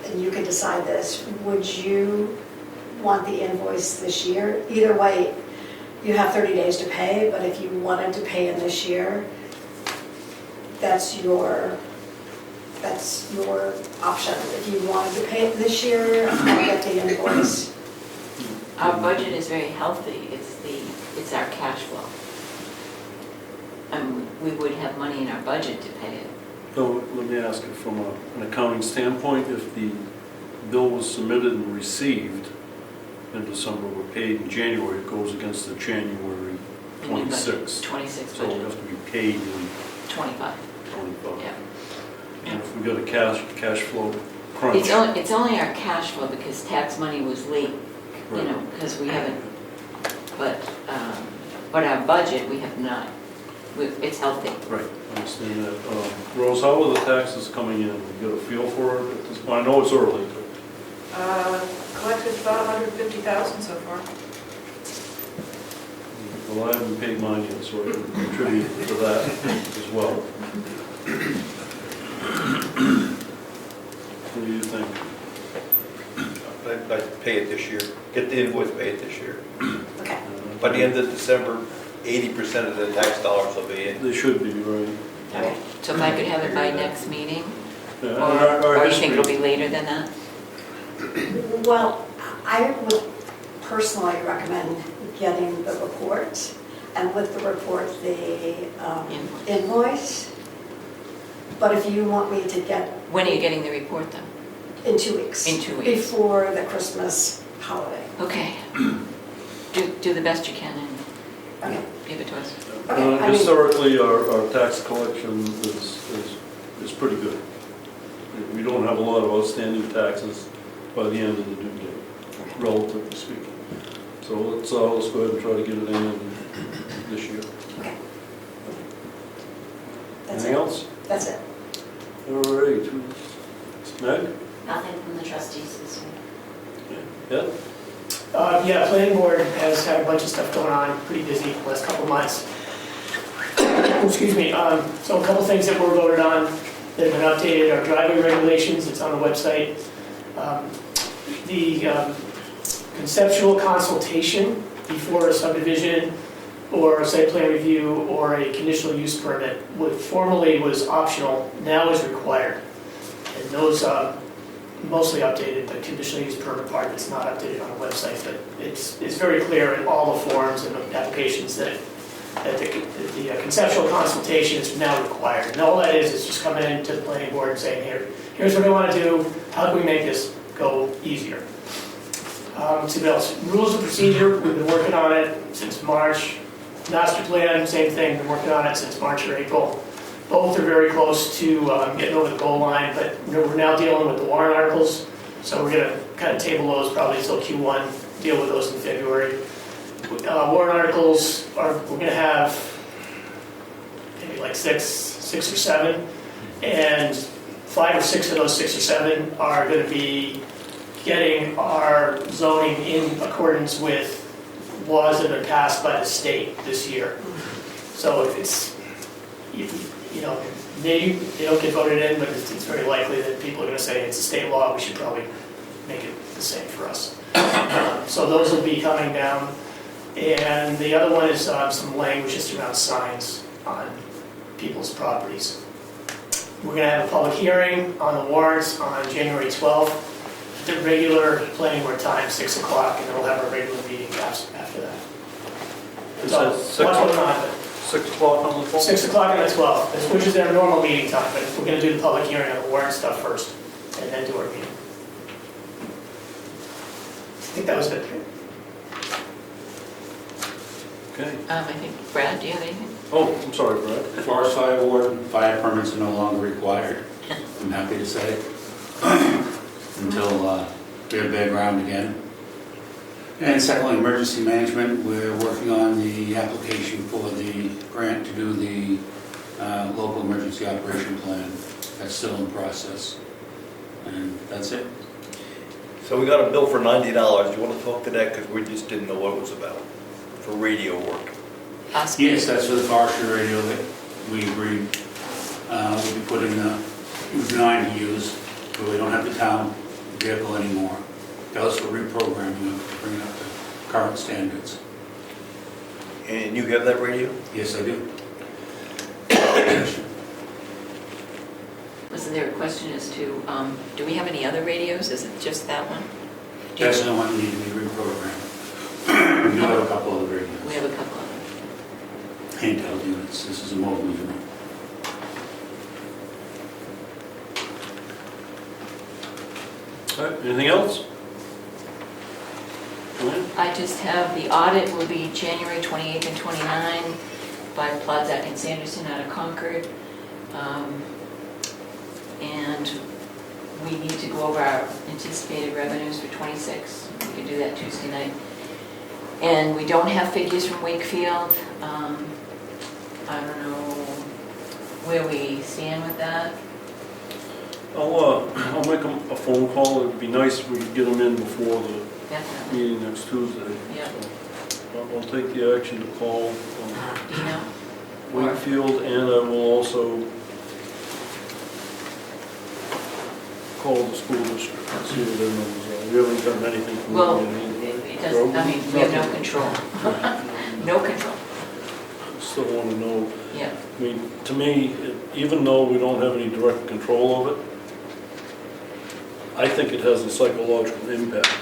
and you can decide this, would you want the invoice this year? Either way, you have 30 days to pay, but if you wanted to pay in this year, that's your option. If you wanted to pay it this year, I'll get the invoice. Our budget is very healthy. It's our cash flow. And we would have money in our budget to pay it. So let me ask you, from an accounting standpoint, if the bill was submitted and received, in December were paid in January, it goes against the January 26. 26 So it budget, has to be paid in 25, 25. yeah. And if we got a cash flow crunch. It's only our cash flow because tax money was late, Right. because we haven't, but our budget, we have not. It's healthy. Right, I understand that. Rose, how are the taxes coming in? You got a feel for it at this point? I know it's early, but Collected about 150,000 so far. well, I haven't paid mine yet, so I can contribute to that as well. What do you think? I'd like to pay it this year, get the invoice, pay it this year. Okay. By the end of December, 80% of the tax dollars will be in. They should be, right? Okay. So if I could have it by next meeting, Yeah, and or our you think it'll history- be later than that? Well, I would personally recommend getting the report, and with the report, the invoice. But if you want me to get... When are you getting the report then? In 2 weeks. In 2 weeks. Before the Christmas holiday. Okay. Do the best you can and Okay. give it to us. Okay, I mean- Historically, our tax collection is pretty good. We don't have a lot of outstanding taxes by the end of the due date, relatively speaking. So let's go ahead and try to get it in this year. Okay. That's Anything it. else? That's it. All right. Meg? Nothing from the trustees this week. Yeah? Yeah, planning board has had a bunch of stuff going on, pretty busy the last couple of months. Excuse me, so a couple things that were voted on that have been updated are driveway regulations, it's on the website. The conceptual consultation before a subdivision or a site plan review or a conditional use permit formerly was optional, now is required. And those mostly updated, the conditional use permit part is not updated on the website, but it's very clear in all the forms and the applications that the conceptual consultation is now required. And all that is just coming into the planning board and saying, here's what I want to do, how do we make this go easier? So what else? Rules of procedure, we've been working on it since March. Master plan, same thing, been working on it since March or April. Both are very close to getting over the goal line, but we're now dealing with the warrant articles. So we're going to kind of table those probably until Q1, deal with those in February. Warrant articles, we're going to have maybe like six or seven, and 5 or 6 of those 6 or 7 are going to be getting our zoning in accordance with laws that have been passed by the state this year. So if it's, maybe they don't get voted in, but it's very likely that people are going to say it's a state law, we should probably make it the same for us. So those will be coming down. And the other one is some language just around signs on people's properties. We're going to have a public hearing on the warrants on January 12th. The regular planning board time, 6 o'clock, and then we'll have our regular meeting after that. So, what's going on? 6 o'clock on the 12th? 6 o'clock on the 12th, which is their normal meeting time, but we're going to do the public hearing on the warrant stuff first, and then do our meeting. I think that was it. Okay. I think, Brad, do you have anything? Oh, I'm sorry, Brad. Forest fire ward, fire permits are no longer required, I'm happy to say, until we have bad ground again. And secondly, emergency management, we're working on the application for the grant to do the local emergency operation plan. That's still in process. And that's it. So we got a bill for $90. You want to talk to that? Because we just didn't know what it was about, for radio work. Yes, that's for the forestry radio that we agreed we'll be putting Route 9 to use, but we don't have the town vehicle anymore. That was for reprogramming to bring it up to current standards. And you have that radio? Yes, I do. Wasn't there a question as to, do we have any other radios? Is it just that one? That's the one that needs to be reprogrammed. We do have a couple of radios. We have a couple of them. Handheld units. This is a mobile unit. All right, anything else? Joanne? I just have, the audit will be January 28th and 29 by Pladzak and Sanderson out of Concord. And we need to go over our anticipated revenues for 26. We can do that Tuesday night. And we don't have figures from Wakefield. I don't know where we stand with that. I'll make a phone call. It'd be nice if we could get them in before the Definitely. meeting next Tuesday. Yeah. So I'll take the action to call Do you know? Wakefield, and I will also call the school district and see what their numbers are. We haven't gotten anything from Well, them. it doesn't, I mean, we have no control. No control. Still want to know. Yeah. I mean, to me, even though we don't have any direct control of it, I think it has a psychological impact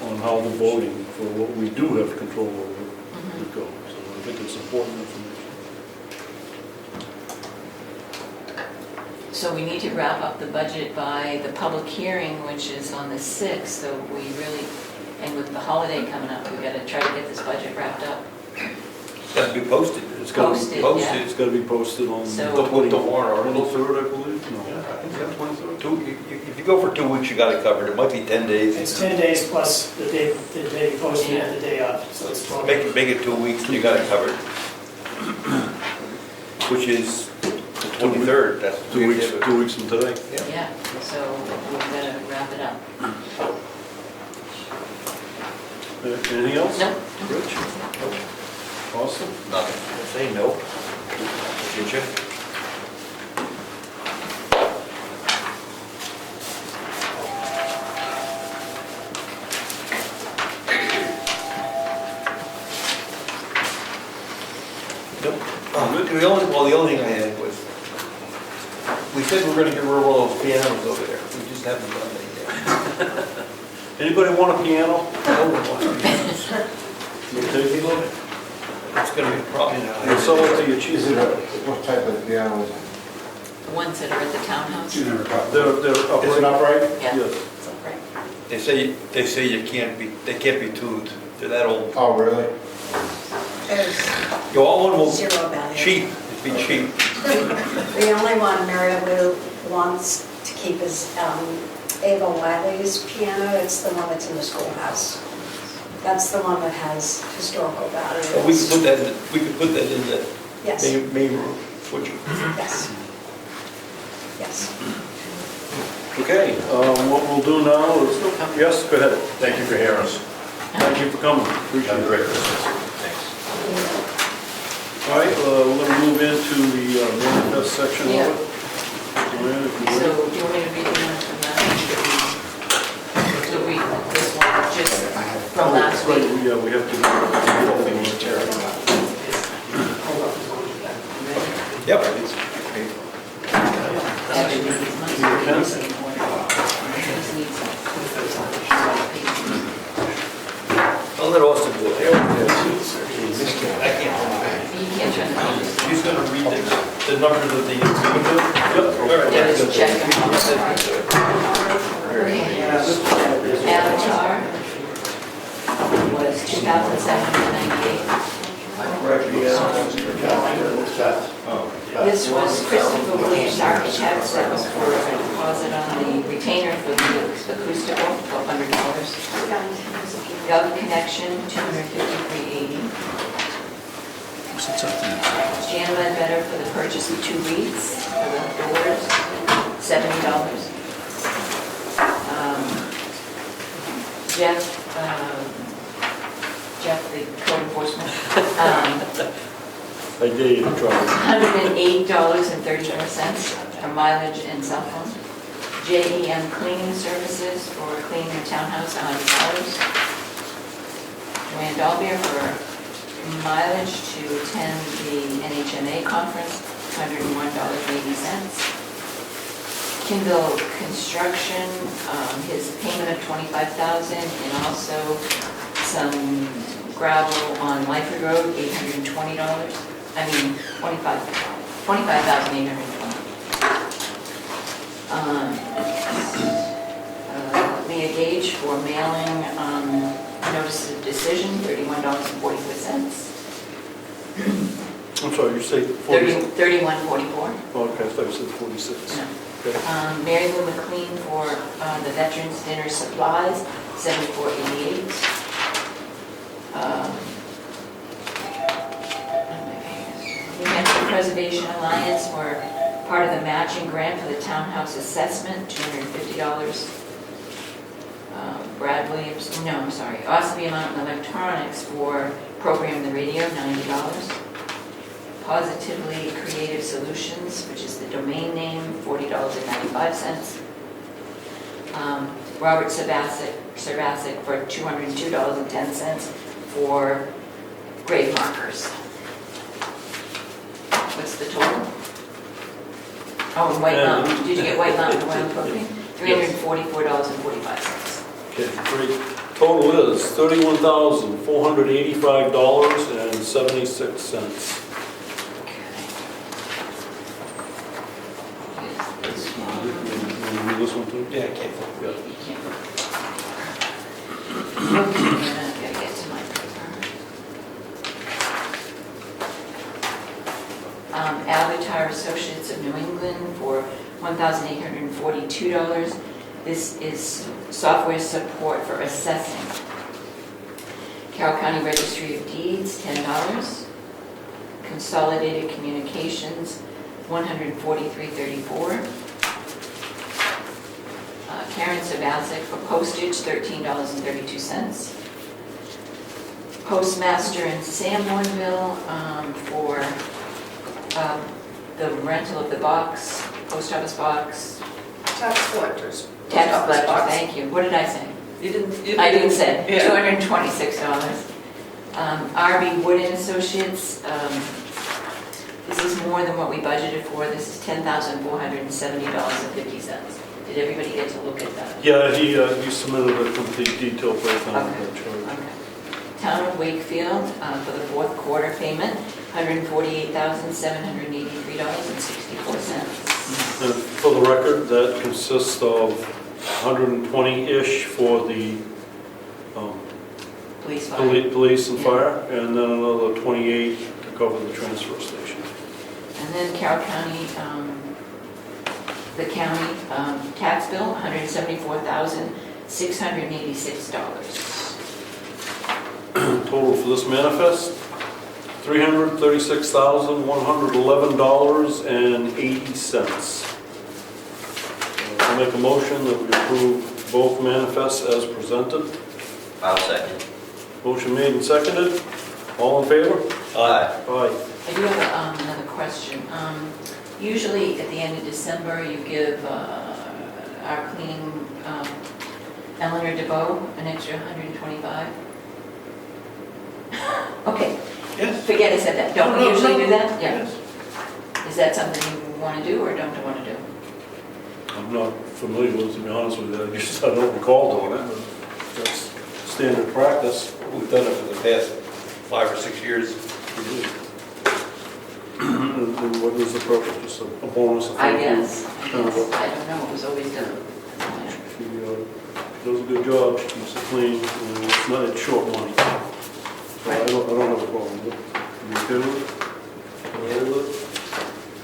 on how the voting for what we do have control over would go. So I think it's important information. So we need to wrap up the budget by the public hearing, which is on the 6th, so we really, and with the holiday coming up, we've got to try to get this budget wrapped up. It's got to be posted. It's got to Posted, be posted. yeah. It's got to be posted on So- The warrant article. 23rd, I believe. No. Yeah, I think so. 23rd. If you go for 2 weeks, you got it covered. It might be 10 days. It's 10 days plus the day you posted it and the day of, so it's 12. Make it 2 weeks, and you got it covered. Which is the 23rd. That's 2 weeks. 2 weeks from today. Yeah, so we've got to wrap it up. Anything else? No. Rich? Awesome. Nothing. Say no. Future. The only thing I had was, we said we were gonna get rid of all those pianos over there. We just haven't done that yet. Anybody want a piano? No one wants pianos. You take it? It's gonna be a problem. We'll sell it to you cheap. Is it what type of piano is it? The ones that are at the townhouse? You never talked. They're Is upright. it upright? Yeah. Yes. It's upright. They say they can't be tuned. They're that old. Oh, really? There's You all one will, zero value. cheap, it'd be cheap. The only one Mary Lou wants to keep is Ava Wiley's piano. It's the one that's in the schoolhouse. That's the one that has historical value. So we could put that in the Yes, main room, would you? yes. Yes. Okay, what we'll do now is, yes, go ahead. Thank you for hearing us. Thank you for coming. Appreciate Have a it. great Christmas. Thanks. All right, we're going to move into the manifest section of Yeah. it. Joanne, if you So would. do you want me to read the one from that? To read this one, just from last Right, week? yeah, we have to. Yep. I'll let Austin do it. I can't. You can't turn the pages. He's gonna read the numbers of the. Yep. All right. Yeah, just check them out. Okay. Avatar was 2,798. This was Christopher Williams Architects, that was for a deposit on the retainer for the acoustical, $1,200. Gov Connection, $253.80. Jan Ledbetter for the purchase of 2 wreaths for the doors, $70. Jeff, the code enforcement, I dare you to try. $108.34 for mileage and cell phone. JEM cleaning services for cleaning the townhouse, $100. Joanne Dalbier for mileage to attend the NHMA conference, $101.80. Kindle Construction, his payment of $25,000, and also some gravel on Lyford Road, $820. I mean, $25,820. Leah Gage for mailing notice of decision, $31.44. I'm sorry, you say 40? $31.44. Oh, okay, I thought you said 46. No. Okay. Mary Lou McLean for the Veterans Dinner Supplies, $74.88. New Hampshire Preservation Alliance for part of the matching grant for the townhouse assessment, $250. Brad Williams, no, I'm sorry, Ossipee Mountain Electronics for programming the radio, $90. Positively Creative Solutions, which is the domain name, $40.95. Robert Servasic for $202.10 for grave markers. What's the total? Oh, and White Mountain. Did you get White Mountain Oil Propane? $344.45. Okay, great. Total is $31,485.76. This You one. want to do this one too? Yeah, I can't. Yeah. You can't. Okay, I'm gonna get to my paper. Avatar Associates of New England for $1,842. This is software support for assessing. Carroll County Registry of Deeds, $10. Consolidated Communications, $143.34. Karen Savasic for postage, $13.32. Postmaster in Sanbornville for the rental of the box, post office box. Tax collectors. Tax Post office collector, box. thank you. What did I say? You didn't. I didn't say, Yeah. $226. RB Wood and Associates, this is more than what we budgeted for. This is $10,470.50. Did everybody get to look at that? Yeah, he submitted a complete detailed breakdown of Okay. that charge. Okay. Town of Wakefield, for the fourth quarter payment, $148,783.64. And for the record, that consists of 120-ish for the Police fire. police and Yeah. fire, and then another 28 to cover the transfer station. And then Carroll County, the county tax bill, $174,686. Total for this manifest, $336,111.80. I'll make a motion that we approve both manifests as presented. I'll second. Motion made and seconded. All in favor? Aye. Aye. I do have another question. Usually at the end of December, you give our cleaning Eleanor DeBoe an extra $125. Okay, Yes. forget I said that. Don't we No, usually no. do that? Yeah. Yes. Is that something you want to do or don't want to do? I'm not familiar with it, to be honest with you. I don't recall doing it, but that's standard practice. We've done it for the past 5 or 6 years. And what is the purpose? Just a bonus? I guess. I don't know. It was always done. She does a good job. She keeps it clean. And it's not short money. So I don't have a problem with it. You okay with it? Familiar with it?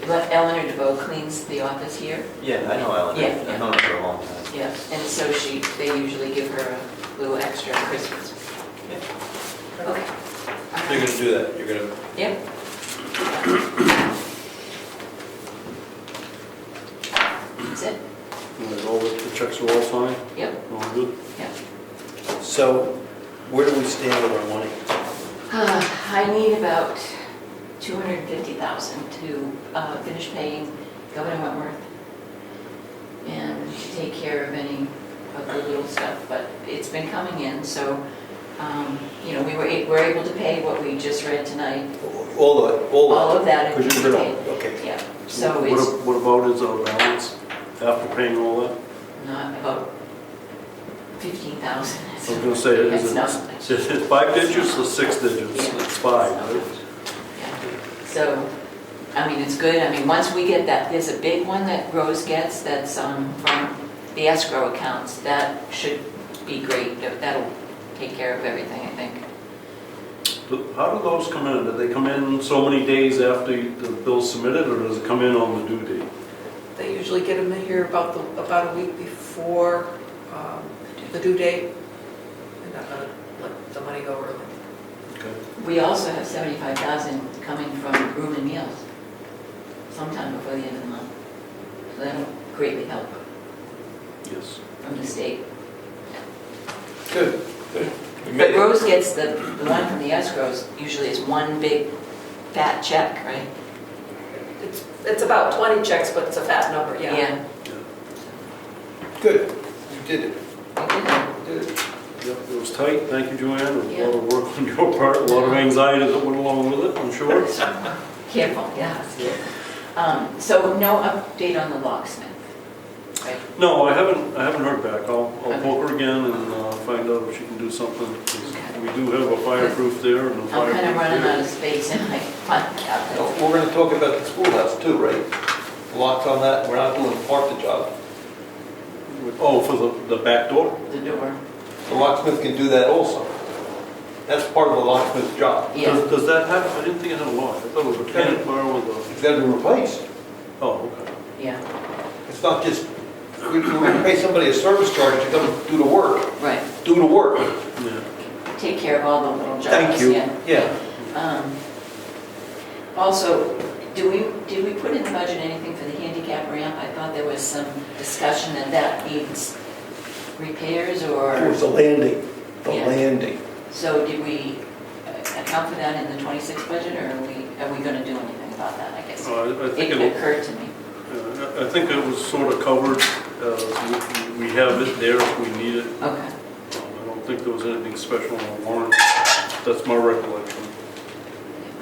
But Eleanor DeBoe cleans the office here. Yeah, I know Ellen. Yeah, I've known her for a long time. Yeah, and so they usually give her a little extra at Christmas. Okay. You're gonna do that, you're gonna, Yep. That's it. And all the checks are all signed? Yep. All good? Yep. so where do we stand with our money? I need about $250,000 to finish paying Governor Wentworth and to take care of any of the little stuff, but it's been coming in, so, we're able to pay what we just read tonight. All All of that is Because you're paid. gonna, okay. Yeah, so it's What about is our balance after paying all that? not about 15,000. I was gonna say, It's not is much. it 5 digits or 6 digits? Yeah. It's 5, It's not right? much. Yeah. So, it's good. Once we get that, there's a big one that Rose gets that's from the escrow accounts. That should be great. That'll take care of everything, I think. How do those come in? Do they come in so many days after the bill's submitted, or does it come in on the due date? They usually get them in here about a week before the due date, and not gonna let the money go early. Okay. We also have 75,000 coming from room and meals sometime before the end of the month. So that'll greatly help Yes. from the state. Good, good. But Rose gets the one from the escrows usually is one big fat check, right? It's about 20 checks, but it's a fat number, yeah. Yeah. Good, you did it. You did. Yep, it was tight. Thank you, Joanne. It was Yeah. a lot of work on your part, a lot of anxiety that went along with it, I'm sure. Careful, yeah. So no update on the locksmith, right? No, I haven't heard back. I'll Okay. poke her again and find out if she can do something. We do have a fireproof there and a I'm fireproof kind of running out there. of space in my file cabinet. We're gonna talk about the schoolhouse too, right? The locks on that, we're not doing part of the job. Oh, for the back door? The door. The locksmith can do that also. That's part of the locksmith's job. Yeah. Does that have, I didn't think it had a lock. I thought it was a panic bar with a, It's gotta be replaced. oh, okay. Yeah, It's not just, we're gonna pay somebody a service charge to come do the work. right. Do the work. Yeah. Take care of all the little jobs. Thank you. Yeah. Yeah. Also, did we put in the budget anything for the handicap ramp? I thought there was some discussion that needs repairs It or, was the landing, Yeah. landing. so did we account for that in the 26 budget, or are we gonna do anything about that, I guess? I think It it, occurred to me. I think it was sort of covered. We have it there if we need it. Okay. I don't think there was anything special on the warrant. That's my recollection.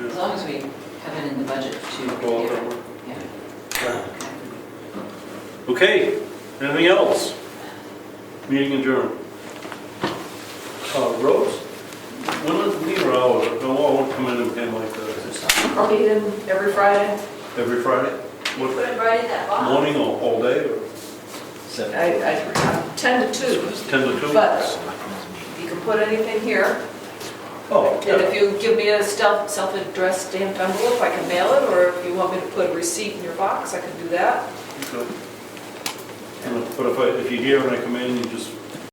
As long as we have it in the budget to Go out repair that it. way. Yeah. Okay, anything else? Meeting adjourned. Rose? When are hours? I won't come in and pay like this. I'll be in every Friday. Every Friday? You What, could write that off. morning or all day or I 10 to 2, 10 to 2? but you can put anything here. Oh, And yeah. if you give me a self-addressed stamped envelope, I can mail it, or if you want me to put a receipt in your box, I can do that. Okay. But if you hear and I come in, you just